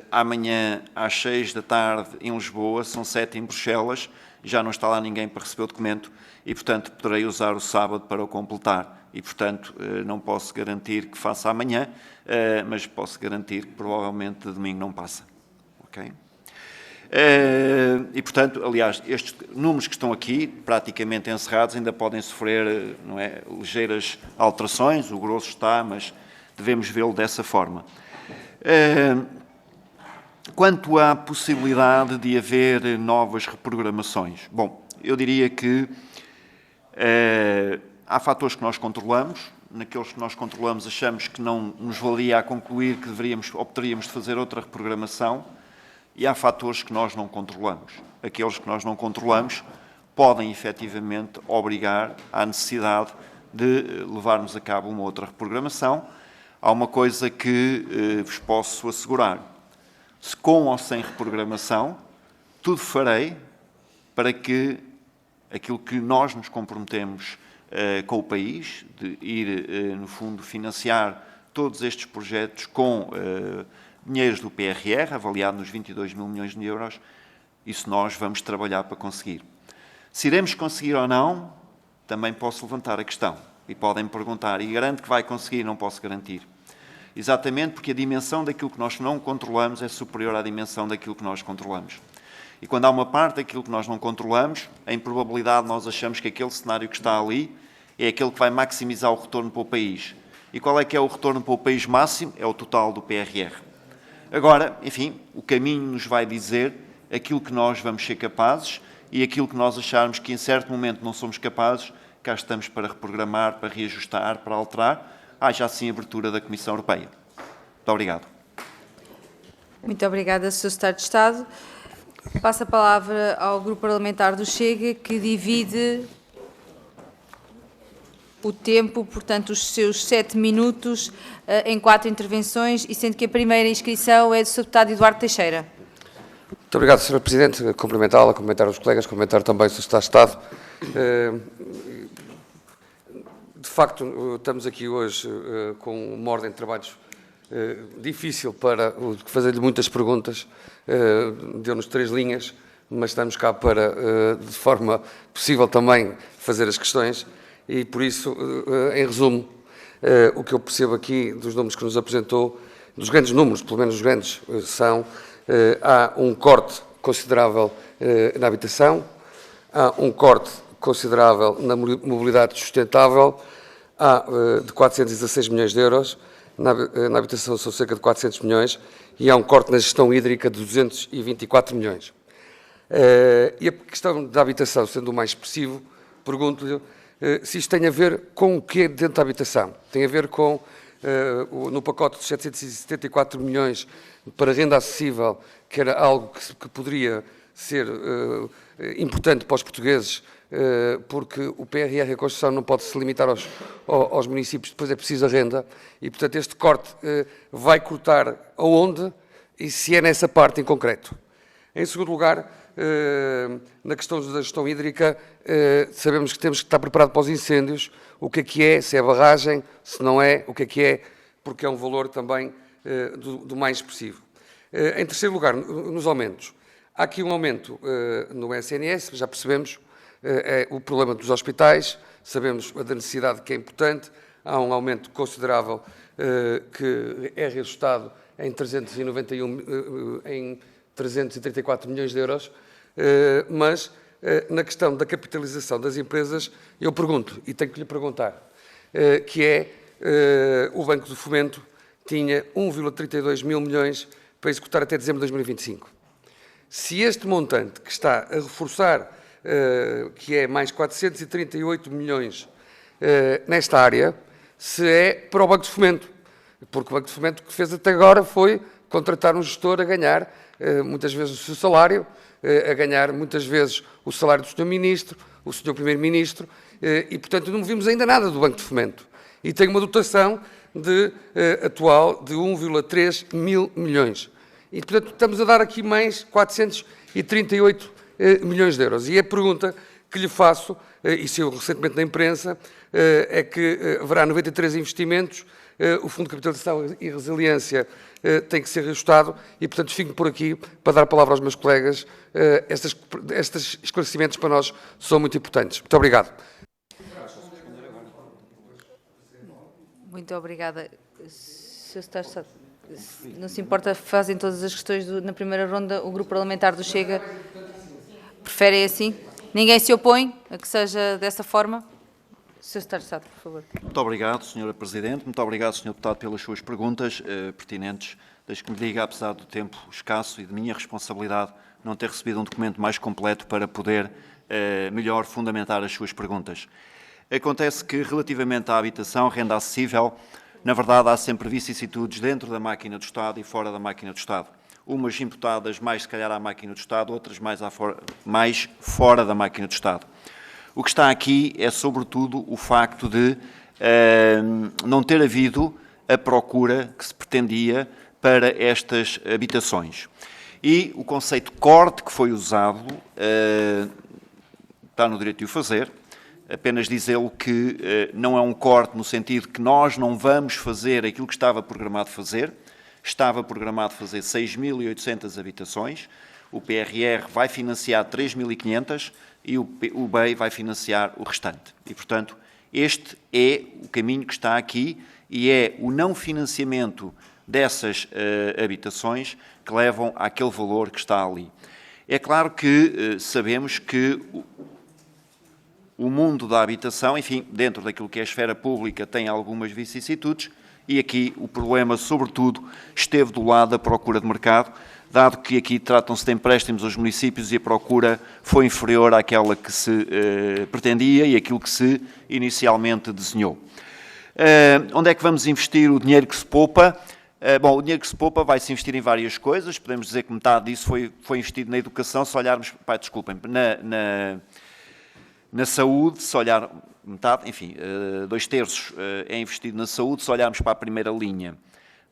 amanhã às 6 da tarde em Lisboa, são 7 em Bruxelas, já não está lá ninguém para receber o documento e, portanto, poderei usar o sábado para o completar. E, portanto, não posso garantir que faça amanhã, mas posso garantir que provavelmente domingo não passa. Ok? E, portanto, aliás, estes números que estão aqui, praticamente encerrados, ainda podem sofrer, não é, ligeiras alterações, o grosso está, mas devemos vê-lo dessa forma. Quanto à possibilidade de haver novas reprogramações, bom, eu diria que há fatores que nós controlamos, naqueles que nós controlamos achamos que não nos valia a concluir que teríamos de fazer outra reprogramação, e há fatores que nós não controlamos. Aqueles que nós não controlamos podem, efetivamente, obrigar à necessidade de levarmos a cabo uma outra reprogramação. Há uma coisa que vos posso assegurar. Se com ou sem reprogramação, tudo farei para que aquilo que nós nos comprometemos com o país, de ir, no fundo, financiar todos estes projetos com dinheiros do PRR, avaliado nos 22 mil milhões de euros, isso nós vamos trabalhar para conseguir. Se iremos conseguir ou não, também posso levantar a questão. E podem me perguntar, e garanto que vai conseguir, não posso garantir. Exatamente porque a dimensão daquilo que nós não controlamos é superior à dimensão daquilo que nós controlamos. E quando há uma parte daquilo que nós não controlamos, em probabilidade nós achamos que aquele cenário que está ali é aquele que vai maximizar o retorno para o país. E qual é que é o retorno para o país máximo? É o total do PRR. Agora, enfim, o caminho nos vai dizer aquilo que nós vamos ser capazes e aquilo que nós acharmos que em certo momento não somos capazes, cá estamos para reprogramar, para reajustar, para alterar. Haja assim a abertura da Comissão Europeia. Muito obrigado. Muito obrigada, Sr. Secretário de Estado. Passo a palavra ao Grupo Parlamentar do Chega, que divide o tempo, portanto, os seus 7 minutos em 4 intervenções, e sendo que a primeira inscrição é do Sr. Deputado Eduardo Teixeira. Muito obrigado, Sra. Presidente. Cumprimentá-la, cumprimentar os colegas, cumprimentar também o Sr. Secretário de Estado. De facto, estamos aqui hoje com uma ordem de trabalhos difícil para fazer-lhe muitas perguntas. Deu-nos 3 linhas, mas estamos cá para, de forma possível também, fazer as questões. E, por isso, em resumo, o que eu percebo aqui dos números que nos apresentou, dos grandes números, pelo menos os grandes, são: há um corte considerável na habitação, há um corte considerável na mobilidade sustentável, há de 416 milhões de euros, na habitação são cerca de 400 milhões, e há um corte na gestão hídrica de 224 milhões. E a questão da habitação, sendo o mais expressivo, pergunto-lhe se isto tem a ver com o que dentro da habitação. Tem a ver com, no pacote de 774 milhões para renda acessível, que era algo que poderia ser importante para os portugueses, porque o PRR e a construção não pode se limitar aos municípios, depois é preciso a renda, e, portanto, este corte vai cortar aonde e se é nessa parte em concreto. Em segundo lugar, na questão da gestão hídrica, sabemos que temos que estar preparados para os incêndios, o que é, se é barragem, se não é, o que é, porque é um valor também do mais expressivo. Em terceiro lugar, nos aumentos. Há aqui um aumento no SNS, já percebemos o problema dos hospitais, sabemos da necessidade que é importante, há um aumento considerável que é reajustado em 334 milhões de euros, mas na questão da capitalização das empresas, eu pergunto, e tenho que lhe perguntar, que é o Banco do Fomento tinha 1,32 mil milhões para executar até dezembro de 2025. Se este montante que está a reforçar, que é mais 438 milhões nesta área, se é para o Banco de Fomento, porque o Banco de Fomento que fez até agora foi contratar um gestor a ganhar muitas vezes o seu salário, a ganhar muitas vezes o salário do Sr. Ministro, o Sr. Primeiro-Ministro, e portanto não vimos ainda nada do Banco de Fomento. E tem uma dotação atual de 1,3 mil milhões. E, portanto, estamos a dar aqui mais 438 milhões de euros. E a pergunta que lhe faço, e saiu recentemente na imprensa, é que haverá 93 investimentos, o Fundo de Capitalização e Resiliência tem que ser reajustado e, portanto, fico por aqui para dar a palavra aos meus colegas. Estes esclarecimentos para nós são muito importantes. Muito obrigado. Muito obrigada. Não se importa, fazem todas as questões na primeira ronda. O Grupo Parlamentar do Chega preferem assim? Ninguém se opõe a que seja dessa forma? Sr. Secretário de Estado, por favor. Muito obrigado, Sra. Presidente. Muito obrigado, Sr. Deputado, pelas suas perguntas pertinentes. Deixe que me diga, apesar do tempo escasso e de minha responsabilidade, não ter recebido um documento mais completo para poder melhor fundamentar as suas perguntas. Acontece que, relativamente à habitação, renda acessível, na verdade, há sempre vicissitudes dentro da máquina do Estado e fora da máquina do Estado. Umas imputadas mais, se calhar, à máquina do Estado, outras mais fora da máquina do Estado. O que está aqui é, sobretudo, o facto de não ter havido a procura que se pretendia para estas habitações. E o conceito corte que foi usado está no direito de o fazer. Apenas dizê-lo que não é um corte no sentido que nós não vamos fazer aquilo que estava programado fazer. Estava programado fazer 6.800 habitações, o PRR vai financiar 3.500 e o BEI vai financiar o restante. E, portanto, este é o caminho que está aqui e é o não financiamento dessas habitações que levam àquele valor que está ali. É claro que sabemos que o mundo da habitação, enfim, dentro daquilo que é a esfera pública, tem algumas vicissitudes e aqui o problema, sobretudo, esteve do lado da procura de mercado, dado que aqui tratam-se de empréstimos aos municípios e a procura foi inferior àquela que se pretendia e aquilo que se inicialmente desenhou. Onde é que vamos investir o dinheiro que se poupa? Bom, o dinheiro que se poupa vai-se investir em várias coisas, podemos dizer que metade disso foi investido na educação, se olharmos, desculpem, na saúde, se olhar metade, enfim, 2/3 é investido na saúde, se olharmos para a primeira linha,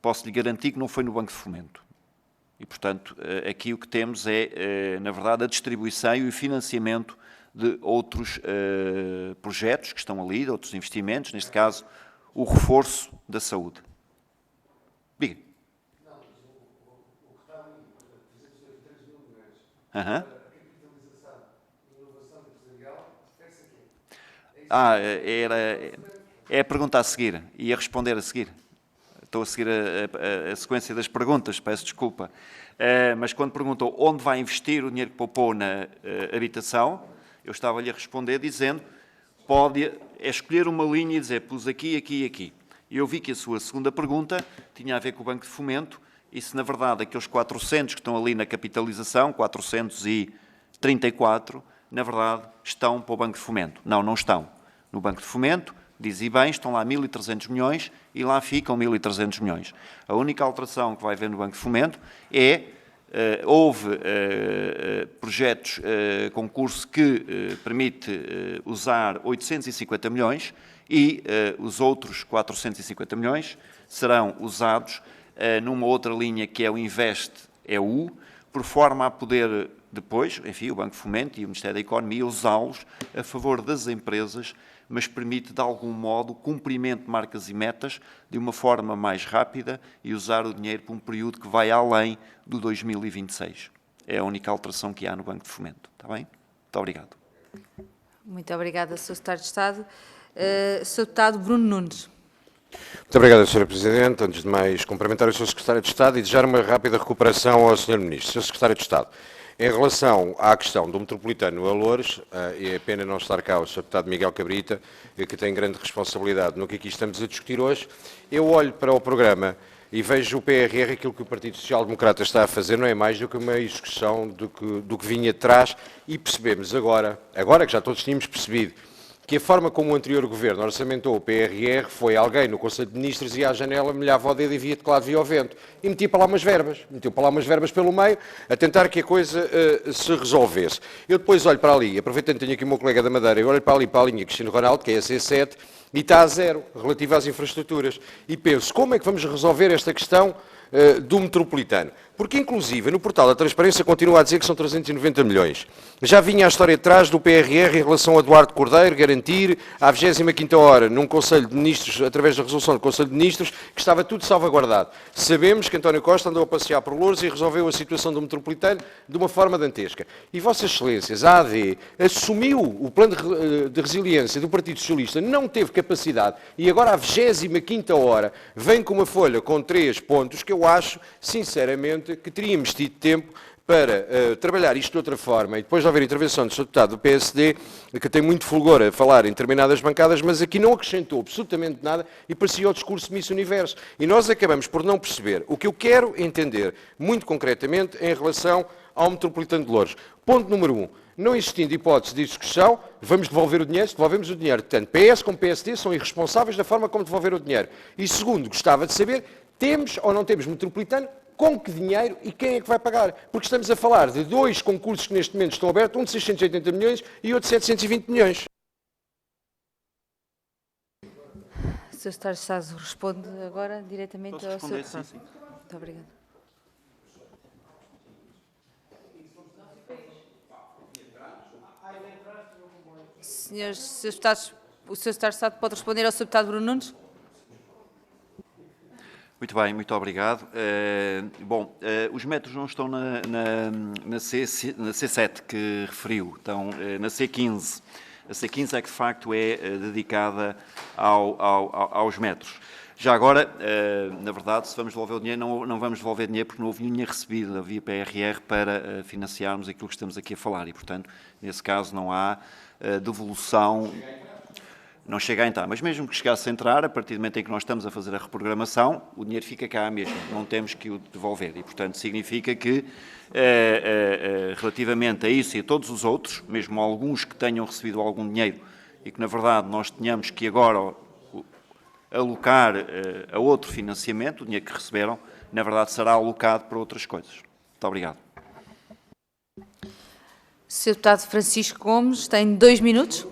posso-lhe garantir que não foi no Banco de Fomento. E, portanto, aqui o que temos é, na verdade, a distribuição e o financiamento de outros projetos que estão ali, de outros investimentos, neste caso, o reforço da saúde. Diga. Não, o que está ali, por exemplo, 3 mil milhões, a capitalização e inovação empresarial, é a pergunta a seguir e a responder a seguir. Estou a seguir a sequência das perguntas, peço desculpa. Mas quando perguntou onde vai investir o dinheiro que poupou na habitação, eu estava-lhe a responder dizendo, pode escolher uma linha e dizer, pus aqui, aqui e aqui. E eu vi que a sua segunda pergunta tinha a ver com o Banco de Fomento e se, na verdade, aqueles 400 que estão ali na capitalização, 434, na verdade, estão para o Banco de Fomento. Não, não estão. No Banco de Fomento, diz e bem, estão lá 1.300 milhões e lá ficam 1.300 milhões. A única alteração que vai haver no Banco de Fomento é houve projetos, concurso que permite usar 850 milhões e os outros 450 milhões serão usados numa outra linha que é o Invest EU, por forma a poder depois, enfim, o Banco de Fomento e o Ministério da Economia usá-los a favor das empresas, mas permite, de algum modo, o cumprimento de marcas e metas de uma forma mais rápida e usar o dinheiro por um período que vai além do 2026. É a única alteração que há no Banco de Fomento. Está bem? Muito obrigado. Muito obrigada, Sr. Secretário de Estado. Sr. Deputado Bruno Nunes. Muito obrigado, Sra. Presidente. Antes de mais, cumprimentar o Sr. Secretário de Estado e desejar uma rápida recuperação ao Sr. Ministro. Sr. Secretário de Estado, em relação à questão do metropolitano a Loures, é pena não estar cá o Sr. Deputado Miguel Cabrita, que tem grande responsabilidade no que aqui estamos a discutir hoje. Eu olho para o programa e vejo o PRR, aquilo que o Partido Social Democrata está a fazer, não é mais do que uma execução do que vinha de trás, e percebemos agora que já todos tínhamos percebido, que a forma como o anterior Governo orçamentou o PRR foi alguém no Conselho de Ministros ia à janela, molhava o dedo e via teclado, via o vento. E metia para lá umas verbas. Meteu para lá umas verbas pelo meio, a tentar que a coisa se resolvesse. Eu depois olho para ali, aproveitando que tenho aqui o meu colega da Madeira, eu olho para ali para a linha Cristiano Ronaldo, que é a C7, e está a zero, relativa às infraestruturas. E penso, como é que vamos resolver esta questão do metropolitano? Porque, inclusive, no portal da Transparência continua a dizer que são 390 milhões. Já vinha a história de trás do PRR em relação a Eduardo Cordeiro garantir, à 25ª hora, num Conselho de Ministros, através da resolução do Conselho de Ministros, que estava tudo salvaguardado. Sabemos que António Costa andou a passear por Loures e resolveu a situação do metropolitano de uma forma dantesca. E Vossas Excelências, a AD, assumiu o plano de resiliência do Partido Socialista, não teve capacidade, e agora à 25ª hora vem com uma folha com 3 pontos que eu acho, sinceramente, que teríamos tido tempo para trabalhar isto de outra forma, e depois de haver intervenção do Sr. Deputado do PSD, que tem muito fulgor a falar em determinadas bancadas, mas aqui não acrescentou absolutamente nada e parecia o discurso Miss Universo. E nós acabamos por não perceber o que eu quero entender, muito concretamente, em relação ao metropolitano de Loures. Ponto número 1. Não existindo hipótese de execução, vamos devolver o dinheiro, se devolvemos o dinheiro. Tanto PS como PSD são irresponsáveis da forma como devolver o dinheiro. E segundo, gostava de saber, temos ou não temos metropolitano, com que dinheiro e quem é que vai pagar? Porque estamos a falar de 2 concursos que neste momento estão abertos, um de 680 milhões e outro de 720 milhões. O Sr. Secretário de Estado responde agora diretamente Posso ao responder? Sr. Sim. Muito obrigada. Senhores deputados, o Sr. Secretário de Estado pode responder ao Sr. Deputado Bruno Nunes? Muito bem, muito obrigado. Os metros não estão na C7 que referiu, estão na C15. A C15 é que, de facto, é dedicada aos metros. Já agora, na verdade, se vamos devolver o dinheiro, não vamos devolver dinheiro porque não houve nenhum dinheiro recebido da via PRR para financiarmos aquilo que estamos aqui a falar e, portanto, nesse caso não há devolução. Não chega a entrar, mas mesmo que chegasse a entrar, a partir do momento em que nós estamos a fazer a reprogramação, o dinheiro fica cá mesmo, não temos que o devolver. E, portanto, significa que, relativamente a isso e a todos os outros, mesmo alguns que tenham recebido algum dinheiro e que, na verdade, nós tenhamos que agora alocar a outro financiamento, o dinheiro que receberam, na verdade, será alocado para outras coisas. Muito obrigado. Sr. Deputado Francisco Gomes, tem 2 minutos.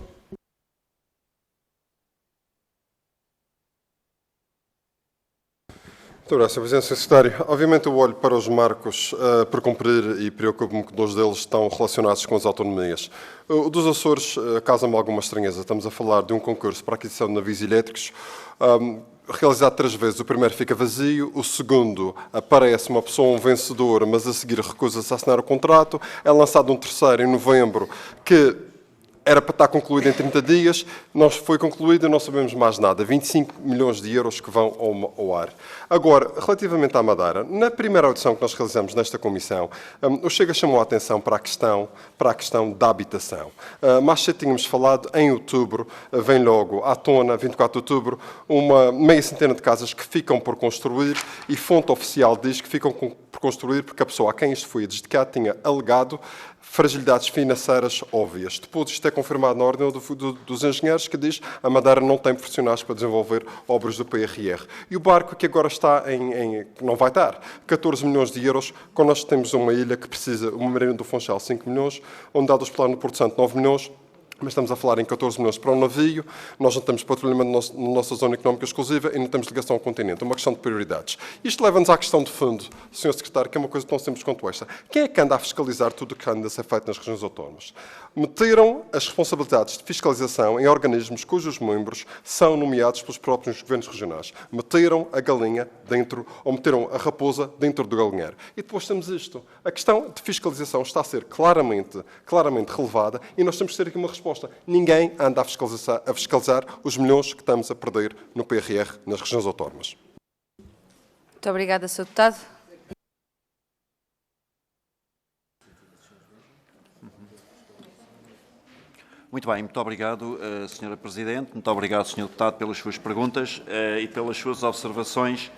Muito obrigado, Sr. Presidente. Sr. Secretário, obviamente eu olho para os marcos por cumprir e preocupo-me que 2 deles estão relacionados com as autonomias. O dos Açores causa-me alguma estranheza. Estamos a falar de um concurso para a aquisição de navios elétricos, realizado 3 vezes. O primeiro fica vazio, o segundo aparece uma pessoa, um vencedor, mas a seguir recusa-se a assinar o contrato. É lançado um terceiro em novembro que era para estar concluído em 30 dias, foi concluído e não sabemos mais nada. 25 milhões de euros que vão ao ar. Agora, relativamente à Madeira, na primeira audição que nós realizamos nesta comissão, o Chega chamou a atenção para a questão da habitação. Mais cedo tínhamos falado, em outubro, vem logo à tona, 24 de outubro, uma meia centena de casas que ficam por construir e fonte oficial diz que ficam por construir porque a pessoa a quem isto foi adjudicado tinha alegado fragilidades financeiras óbvias. Depois isto é confirmado na ordem dos engenheiros, que diz que a Madeira não tem profissionais para desenvolver obras do PRR. E o barco que agora está que não vai dar 14 milhões de euros, quando nós temos uma ilha que precisa, uma Marina do Funchal 5 milhões, onde dados pelo no Porto Santo 9 milhões, mas estamos a falar em 14 milhões para um navio, nós não temos patrulhamento na nossa zona económica exclusiva e não temos ligação ao continente. É uma questão de prioridades. Isto leva-nos à questão de fundo, Sr. Secretário, que é uma coisa tão simples quanto esta. Quem é que anda a fiscalizar tudo o que anda a ser feito nas regiões autónomas? Meteram as responsabilidades de fiscalização em organismos cujos membros são nomeados pelos próprios governos regionais. Meteram a galinha dentro, ou meteram a raposa dentro do galinheiro. E depois temos isto. A questão de fiscalização está a ser claramente relevada e nós temos que ter aqui uma resposta. Ninguém anda a fiscalizar os milhões que estamos a perder no PRR nas regiões autónomas. Muito obrigada, Sr. Deputado. Muito bem, muito obrigado, Sra. Presidente, muito obrigado, Sr. Deputado, pelas suas perguntas e pelas suas observações,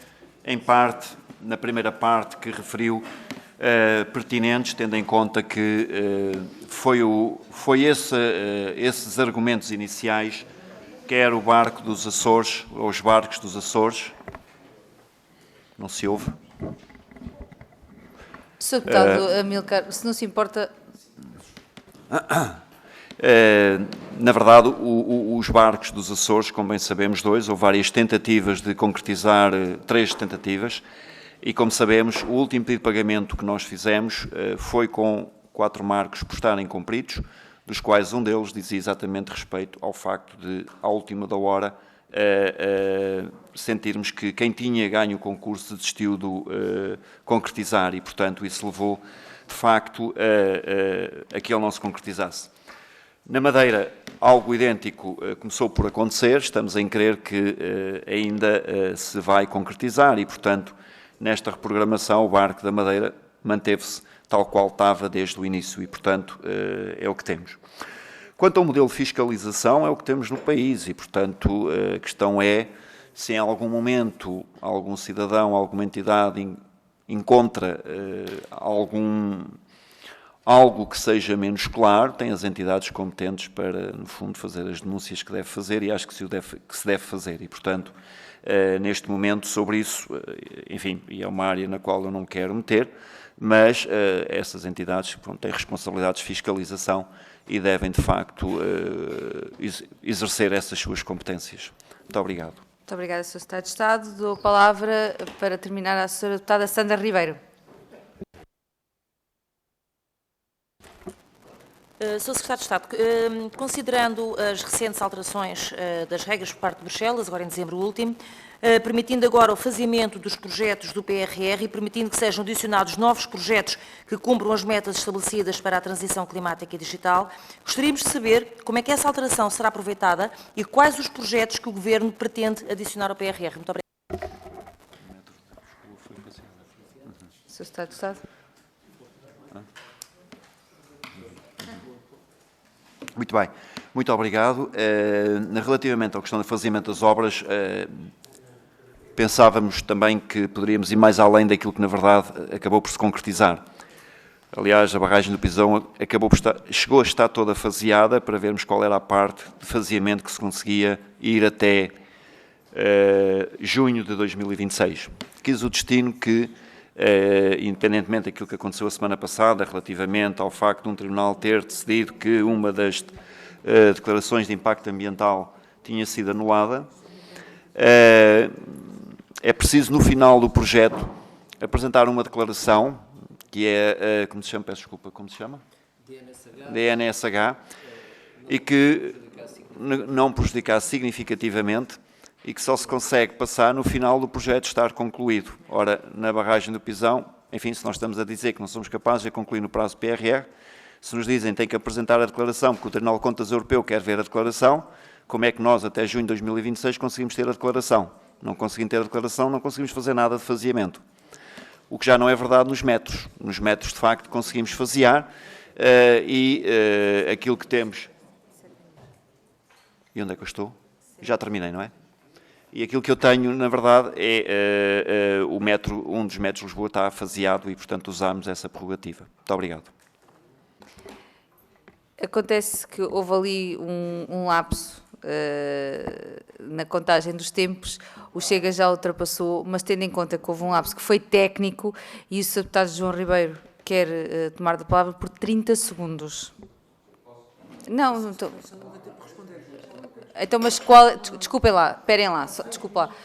em parte, na primeira parte que referiu, pertinentes, tendo em conta que foi esses argumentos iniciais, quer o barco dos Açores, ou os barcos dos Açores, não se ouve? Sr. Deputado Amílcar, se não se importa... Na verdade, os barcos dos Açores, como bem sabemos, houve várias tentativas de concretizar, 3 tentativas, e como sabemos, o último pedido de pagamento que nós fizemos foi com 4 marcos por estarem cumpridos, dos quais um deles dizia exatamente respeito ao facto de, à última da hora, sentirmos que quem tinha ganho o concurso desistiu de concretizar e, portanto, isso levou, de facto, a que ele não se concretizasse. Na Madeira, algo idêntico começou por acontecer, estamos em crer que ainda se vai concretizar e, portanto, nesta reprogramação, o barco da Madeira manteve-se tal qual estava desde o início e, portanto, é o que temos. Quanto ao modelo de fiscalização, é o que temos no país e, portanto, a questão é se em algum momento algum cidadão, alguma entidade encontra algo que seja menos claro, tem as entidades competentes para, no fundo, fazer as denúncias que deve fazer e acho que se deve fazer. E, portanto, neste momento, sobre isso, enfim, e é uma área na qual eu não quero meter, mas essas entidades têm responsabilidades de fiscalização e devem, de facto, exercer essas suas competências. Muito obrigado. Muito obrigada, Sr. Secretário de Estado. Dou a palavra, para terminar, à Sra. Deputada Sandra Ribeiro. Sr. Secretário de Estado, considerando as recentes alterações das regras por parte de Bruxelas, agora em dezembro último, permitindo agora o faseamento dos projetos do PRR e permitindo que sejam adicionados novos projetos que cumpram as metas estabelecidas para a transição climática e digital, gostaríamos de saber como é que essa alteração será aproveitada e quais os projetos que o Governo pretende adicionar ao PRR. Muito obrigada. Sr. Secretário de Estado. Muito bem, muito obrigado. Relativamente à questão do faseamento das obras, pensávamos também que poderíamos ir mais além daquilo que, na verdade, acabou por se concretizar. Aliás, a barragem do Pisão chegou a estar toda faseada para vermos qual era a parte de faseamento que se conseguia ir até junho de 2026. Quis o destino que, independentemente daquilo que aconteceu a semana passada, relativamente ao facto de um tribunal ter decidido que uma das declarações de impacto ambiental tinha sido anulada, é preciso, no final do projeto, apresentar uma declaração, que é, como se chama, peço desculpa, como se chama? DNSH, e que não prejudicasse significativamente e que só se consegue passar no final do projeto estar concluído. Ora, na barragem do Pisão, enfim, se nós estamos a dizer que não somos capazes de concluir no prazo PRR, se nos dizem que tem que apresentar a declaração, porque o Tribunal de Contas Europeu quer ver a declaração, como é que nós, até junho de 2026, conseguimos ter a declaração? Não conseguindo ter a declaração, não conseguimos fazer nada de faseamento. O que já não é verdade nos metros. Nos metros, de facto, conseguimos fasear aquilo que temos... E onde é que eu estou? Já terminei, não é? E aquilo que eu tenho, na verdade, é um dos metros de Lisboa está faseado e, portanto, usamos essa prerrogativa. Muito obrigado. Acontece que houve ali um lapso na contagem dos tempos, o Chega já ultrapassou, mas tendo em conta que houve um lapso que foi técnico e o Sr. Deputado João Ribeiro quer tomar a palavra por 30 segundos. Não estou... Então, mas qual... Desculpem lá, esperem lá, desculpa lá.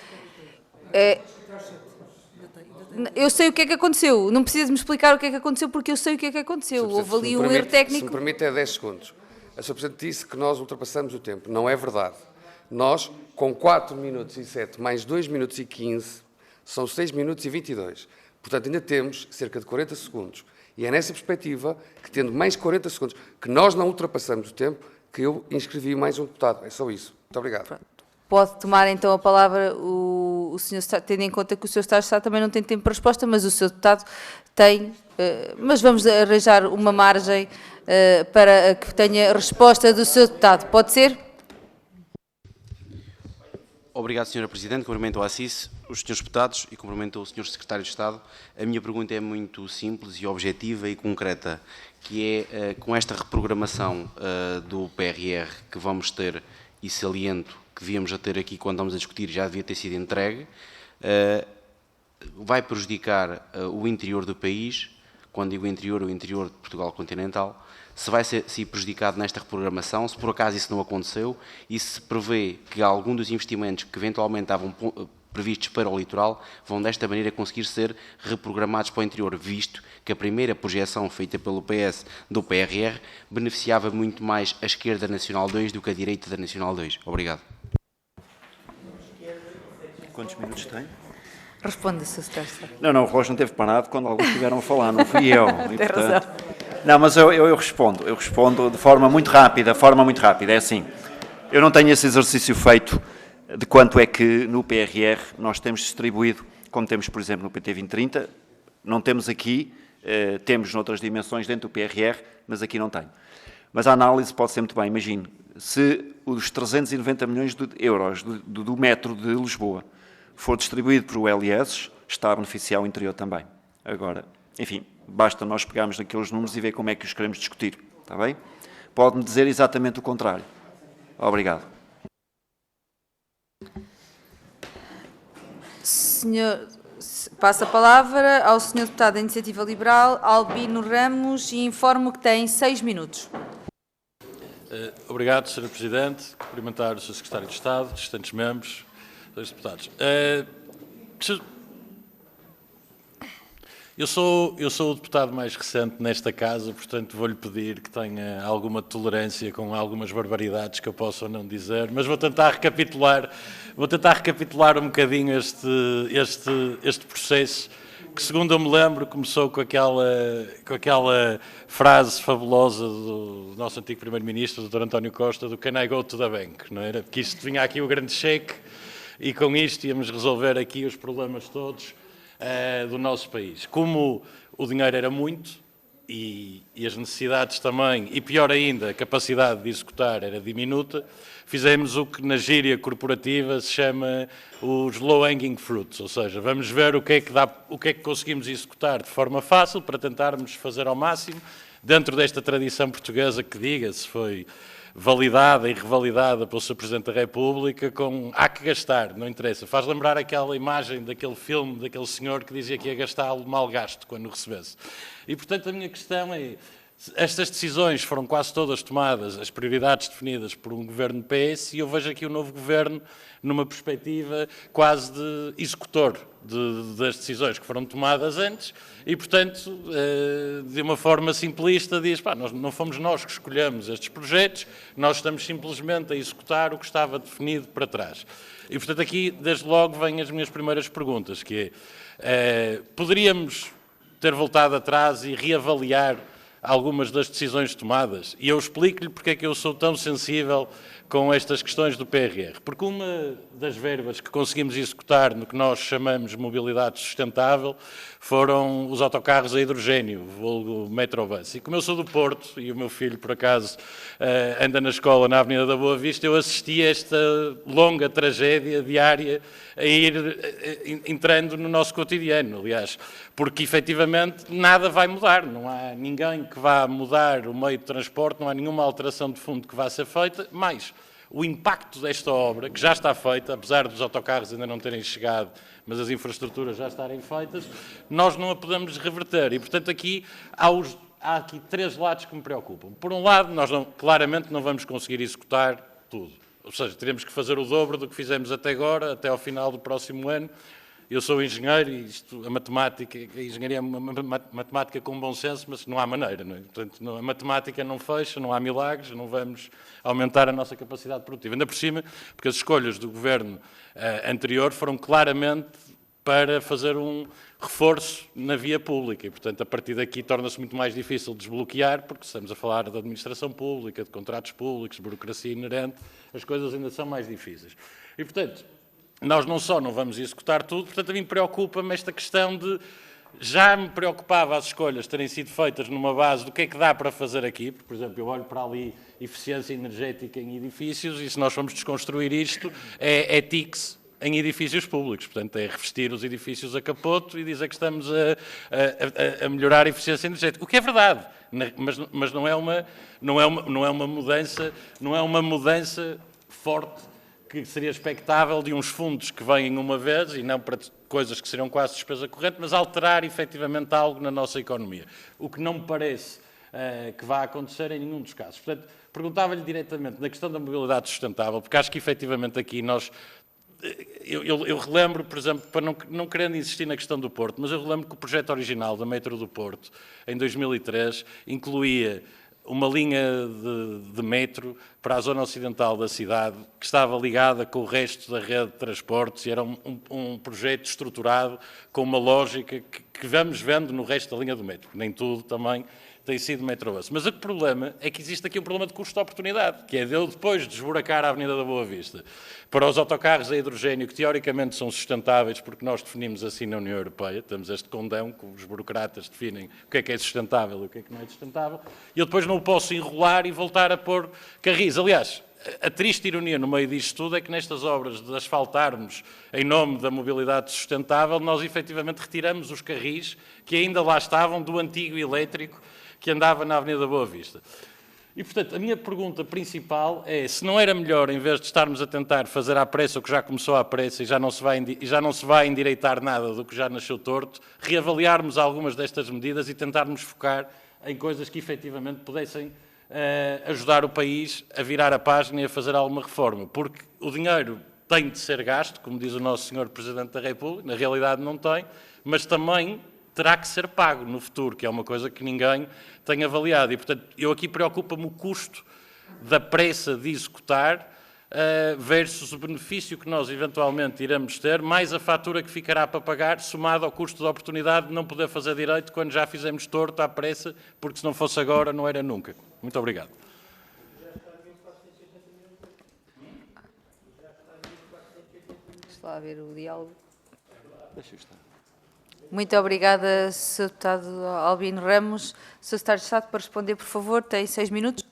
Eu sei o que é que aconteceu, não precisa me explicar o que é que aconteceu, porque eu sei o que é que aconteceu. Houve ali um erro técnico. Se me permite, é 10 segundos. A Sra. Presidente disse que nós ultrapassamos o tempo. Não é verdade. Nós, com 4 minutos e 7, mais 2 minutos e 15, são 6 minutos e 22. Portanto, ainda temos cerca de 40 segundos. E é nessa perspectiva que, tendo mais 40 segundos, que nós não ultrapassamos o tempo, que eu inscrevi mais um deputado. É só isso. Muito obrigado. Pronto. Pode tomar então a palavra o Sr. Deputado, tendo em conta que o Sr. Secretário de Estado também não tem tempo para resposta, mas o Sr. Deputado tem, mas vamos arranjar uma margem para que tenha resposta do Sr. Deputado. Pode ser? Obrigado, Sra. Presidente. Cumprimento o Assis, os Srs. Deputados e cumprimento o Sr. Secretário de Estado. A minha pergunta é muito simples e objetiva e concreta, que é com esta reprogramação do PRR que vamos ter e saliento que devíamos a ter aqui quando estamos a discutir, já devia ter sido entregue, vai prejudicar o interior do país, quando digo interior, o interior de Portugal continental, se vai ser prejudicado nesta reprogramação, se por acaso isso não aconteceu, e se prevê que algum dos investimentos que eventualmente estavam previstos para o litoral vão desta maneira conseguir ser reprogramados para o interior, visto que a primeira projeção feita pelo PS do PRR beneficiava muito mais a esquerda Nacional 2 do que a direita da Nacional 2. Obrigado. Quantos minutos tem? Responda, Sr. Secretário de Estado. Não, o relógio não teve parado quando alguns estiveram a falar, não fui eu. E, Tem portanto, razão. Não, mas eu respondo de forma muito rápida, é assim, eu não tenho esse exercício feito de quanto é que no PRR nós temos distribuído, como temos, por exemplo, no PT 2030, não temos aqui, temos noutras dimensões dentro do PRR, mas aqui não tenho. Mas a análise pode ser muito bem, imagine, se os 390 milhões de euros do metro de Lisboa for distribuído por LS, está a beneficiar o interior também. Agora, enfim, basta nós pegarmos naqueles números e ver como é que os queremos discutir, está bem? Pode-me dizer exatamente o contrário. Obrigado. Passo a palavra ao Sr. Deputado da Iniciativa Liberal, Albino Ramos, e informo que tem 6 minutos. Obrigado, Sra. Presidente. Cumprimentar o Sr. Secretário de Estado, distintos membros, Srs. Deputados. Eu sou o deputado mais recente nesta casa, portanto vou-lhe pedir que tenha alguma tolerância com algumas barbaridades que eu possa ou não dizer, mas vou tentar recapitular um bocadinho este processo, que segundo eu me lembro começou com aquela frase fabulosa do nosso antigo Primeiro-Ministro, Dr. António Costa, do "Can I go to the bank?", não era? Que isto vinha aqui o grande cheque e com isto íamos resolver aqui os problemas todos do nosso país. Como o dinheiro era muito e as necessidades também, e pior ainda, a capacidade de executar era diminuta, fizemos o que na gíria corporativa se chama os low-hanging fruits, ou seja, vamos ver o que é que conseguimos executar de forma fácil para tentarmos fazer ao máximo, dentro desta tradição portuguesa que, diga-se, foi validada e revalidada pelo Sr. Presidente da República, com há que gastar, não interessa. Faz lembrar aquela imagem daquele filme, daquele senhor que dizia que ia gastá-lo mal gasto quando o recebesse. E, portanto, a minha questão é, estas decisões foram quase todas tomadas, as prioridades definidas por um governo PS, e eu vejo aqui o novo governo numa perspectiva quase de executor das decisões que foram tomadas antes e, portanto, de uma forma simplista diz, não fomos nós que escolhemos estes projetos, nós estamos simplesmente a executar o que estava definido para trás. E, portanto, aqui, desde logo, vêm as minhas primeiras perguntas, que é, poderíamos ter voltado atrás e reavaliar algumas das decisões tomadas? E eu explico-lhe porque é que eu sou tão sensível com estas questões do PRR. Porque uma das verbas que conseguimos executar no que nós chamamos de mobilidade sustentável foram os autocarros a hidrogénio, vulgo Metrobus. E como eu sou do Porto, e o meu filho, por acaso, anda na escola na Avenida da Boa Vista, eu assisti a esta longa tragédia diária a ir entrando no nosso cotidiano, aliás, porque efetivamente nada vai mudar, não há ninguém que vá mudar o meio de transporte, não há nenhuma alteração de fundo que vá ser feita, mais o impacto desta obra, que já está feita, apesar dos autocarros ainda não terem chegado, mas as infraestruturas já estarem feitas, nós não a podemos reverter. E, portanto, aqui há aqui 3 lados que me preocupam. Por um lado, nós claramente não vamos conseguir executar tudo. Ou seja, teremos que fazer o dobro do que fizemos até agora, até ao final do próximo ano. Eu sou engenheiro e a matemática, a engenharia é uma matemática com bom senso, mas não há maneira. Não é? Portanto, a matemática não fecha, não há milagres, não vamos aumentar a nossa capacidade produtiva. Ainda por cima, porque as escolhas do governo anterior foram claramente para fazer um reforço na via pública e, portanto, a partir daqui torna-se muito mais difícil desbloquear, porque estamos a falar de administração pública, de contratos públicos, de burocracia inerente, as coisas ainda são mais difíceis. E, portanto, nós não só não vamos executar tudo, portanto, a mim preocupa-me esta questão de... Já me preocupava as escolhas terem sido feitas numa base do que é que dá para fazer aqui, porque, por exemplo, eu olho para ali eficiência energética em edifícios e se nós formos desconstruir isto, é TICS em edifícios públicos. Portanto, é revestir os edifícios a capoto e dizer que estamos a melhorar a eficiência energética. O que é verdade, mas não é uma mudança forte que seria expectável de uns fundos que vêm uma vez e não para coisas que seriam quase despesa corrente, mas alterar efetivamente algo na nossa economia. O que não me parece que vá acontecer em nenhum dos casos. Portanto, perguntava-lhe diretamente na questão da mobilidade sustentável, porque acho que efetivamente aqui nós... Eu relembro, por exemplo, para não querendo insistir na questão do Porto, mas eu relembro que o projeto original da Metro do Porto, em 2003, incluía uma linha de metro para a zona ocidental da cidade, que estava ligada com o resto da rede de transportes e era um projeto estruturado com uma lógica que vamos vendo no resto da linha do metro. Nem tudo também tem sido metrobus. Mas o problema é que existe aqui um problema de custo de oportunidade, que é de eu depois desburacar a Avenida da Boa Vista para os autocarros a hidrogênio, que teoricamente são sustentáveis, porque nós definimos assim na União Europeia, temos este condão que os burocratas definem o que é sustentável e o que não é sustentável, e eu depois não o posso enrolar e voltar a pôr carris. Aliás, a triste ironia no meio disto tudo é que nestas obras de asfaltarmos em nome da mobilidade sustentável, nós efetivamente retiramos os carris que ainda lá estavam do antigo elétrico que andava na Avenida da Boa Vista. E, portanto, a minha pergunta principal é se não era melhor, em vez de estarmos a tentar fazer à pressa o que já começou à pressa e já não se vai endireitar nada do que já nasceu torto, reavaliarmos algumas destas medidas e tentarmos focar em coisas que efetivamente pudessem ajudar o país a virar a página e a fazer alguma reforma. Porque o dinheiro tem de ser gasto, como diz o nosso Sr. Presidente da República, na realidade não tem, mas também terá que ser pago no futuro, que é uma coisa que ninguém tem avaliado. E, portanto, eu aqui preocupa-me o custo da pressa de executar versus o benefício que nós eventualmente iremos ter, mais a fatura que ficará para pagar, somado ao custo da oportunidade de não poder fazer direito quando já fizemos torto à pressa, porque se não fosse agora, não era nunca. Muito obrigado. Deixa lá ver o diálogo. Deixa eu estar. Muito obrigada, Sr. Deputado Albino Ramos. Sr. Secretário de Estado, para responder, por favor, tem 6 minutos.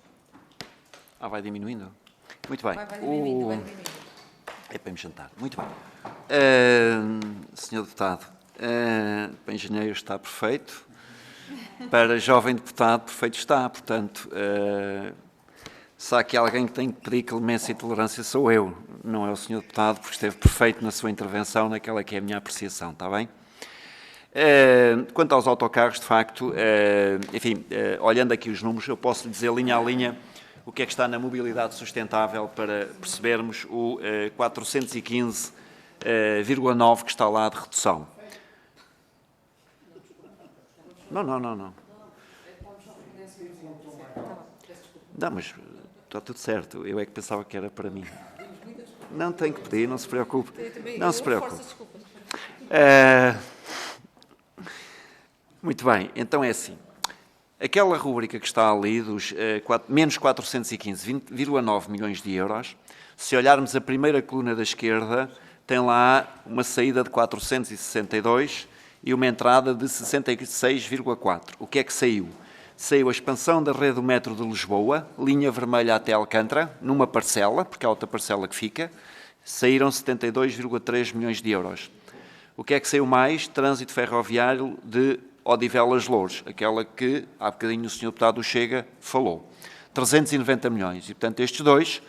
Vai diminuindo? Muito bem. Vai diminuindo. É para me jantar. Muito bem. Sr. Deputado, para engenheiro está perfeito. Para jovem deputado, perfeito está. Portanto, se há aqui alguém que tem que pedir clemência e tolerância, sou eu. Não é o Sr. Deputado, porque esteve perfeito na sua intervenção, naquela que é a minha apreciação. Está bem? Quanto aos autocarros, de facto, enfim, olhando aqui os números, eu posso lhe dizer linha a linha o que é que está na mobilidade sustentável para percebermos o 415,9 que está lá de redução. Não. Não, mas está tudo certo. Eu é que pensava que era para mim. Não tem que pedir, não se preocupe. Não se preocupe. Muito bem, então é assim. Aquela rúbrica que está ali dos menos 415,9 milhões de euros, se olharmos a primeira coluna da esquerda, tem lá uma saída de 462 e uma entrada de 66,4. O que é que saiu? Saiu a expansão da rede do metro de Lisboa, linha vermelha até Alcântara, numa parcela, porque há outra parcela que fica, saíram 72,3 milhões de euros. O que é que saiu mais? Trânsito ferroviário de Odivelas Loures, aquela que há bocadinho o Sr. Deputado do Chega falou. 390 milhões. E, portanto, estes dois,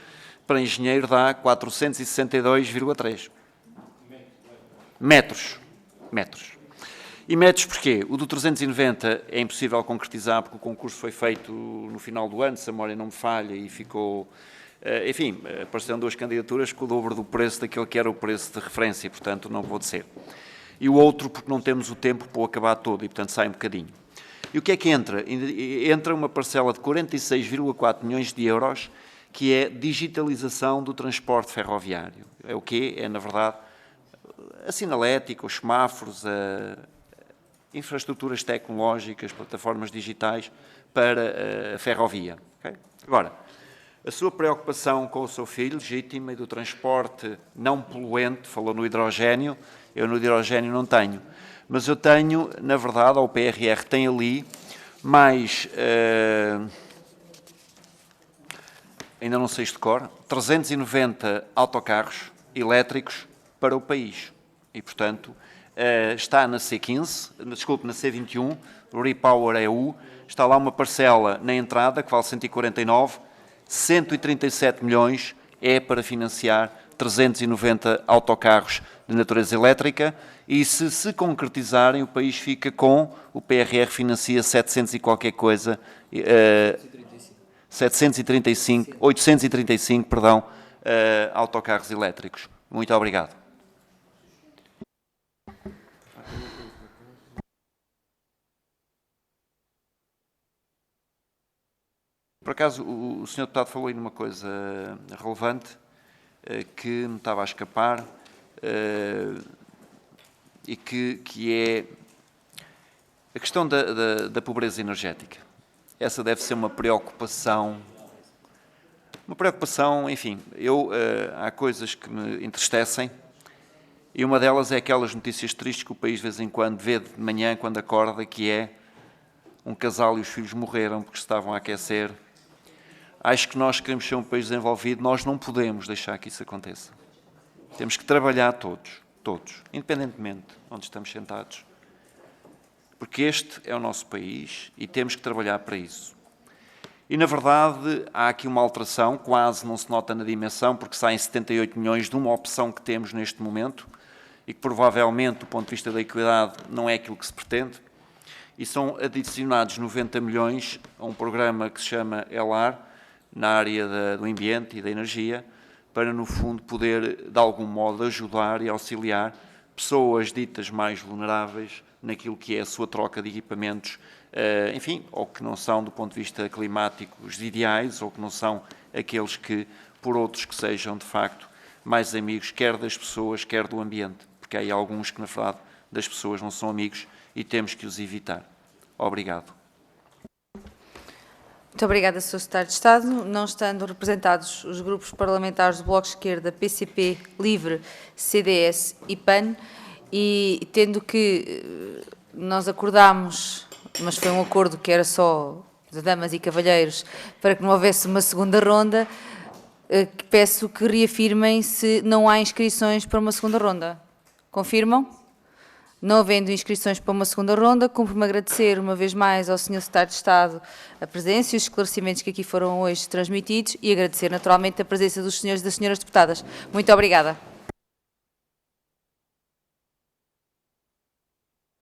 para engenheiro, dá 462,3 metros. E metros porquê? O do 390 é impossível concretizar porque o concurso foi feito no final do ano, se a memória não me falha, e ficou... Enfim, apareceram duas candidaturas com o dobro do preço daquele que era o preço de referência, portanto não pode ser. E o outro porque não temos o tempo para o acabar todo e, portanto, sai um bocadinho. E o que é que entra? Entra uma parcela de 46,4 milhões de euros, que é digitalização do transporte ferroviário. É o quê? É, na verdade, a sinalética, os semáforos, infraestruturas tecnológicas, plataformas digitais para a ferrovia. Okay? Agora, a sua preocupação com o seu filho, legítima, e do transporte não poluente, falou no hidrogénio, eu no hidrogénio não tenho. Mas eu tenho, na verdade, o PRR tem ali mais, ainda não sei de cor, 390 autocarros elétricos para o país. E, portanto, está na C15, desculpe, na C21, o Repower EU, está lá uma parcela na entrada, que vale 149, 137 milhões é para financiar 390 autocarros de natureza elétrica e se concretizarem o país fica com, o PRR financia 700 e qualquer coisa, 835, perdão, autocarros elétricos. Muito obrigado. Por acaso, o Sr. Deputado falou aí numa coisa relevante que me estava a escapar e que é a questão da pobreza energética. Essa deve ser uma preocupação, enfim, há coisas que me entristecem e uma delas é aquelas notícias tristes que o país de vez em quando vê de manhã, quando acorda, que é um casal e os filhos morreram porque estavam a aquecer. Acho que nós queremos ser um país desenvolvido, nós não podemos deixar que isso aconteça. Temos que trabalhar todos, independentemente de onde estamos sentados, porque este é o nosso país e temos que trabalhar para isso. E, na verdade, há aqui uma alteração, quase não se nota na dimensão, porque saem 78 milhões de uma opção que temos neste momento e que, provavelmente, do ponto de vista da equidade, não é aquilo que se pretende, e são adicionados 90 milhões a um programa que se chama ELAR, na área do ambiente e da energia, para, no fundo, poder, de algum modo, ajudar e auxiliar pessoas ditas mais vulneráveis naquilo que é a sua troca de equipamentos, enfim, ou que não são, do ponto de vista climático, os ideais, ou que não são aqueles que, por outros que sejam, de facto, mais amigos, quer das pessoas, quer do ambiente, porque há aí alguns que, na verdade, das pessoas não são amigos e temos que os evitar. Obrigado. Muito obrigada, Sr. Secretário de Estado. Não estando representados os grupos parlamentares do Bloco de Esquerda, PCP, LIVRE, CDS e PAN, e tendo que nós acordámos, mas foi um acordo que era só de damas e cavalheiros, para que não houvesse uma segunda ronda, peço que reafirmem se não há inscrições para uma segunda ronda. Confirmam? Não havendo inscrições para uma segunda ronda, cumpre-me agradecer uma vez mais ao Sr. Secretário de Estado a presença e os esclarecimentos que aqui foram hoje transmitidos e agradecer naturalmente a presença dos senhores e das senhoras deputadas. Muito obrigada.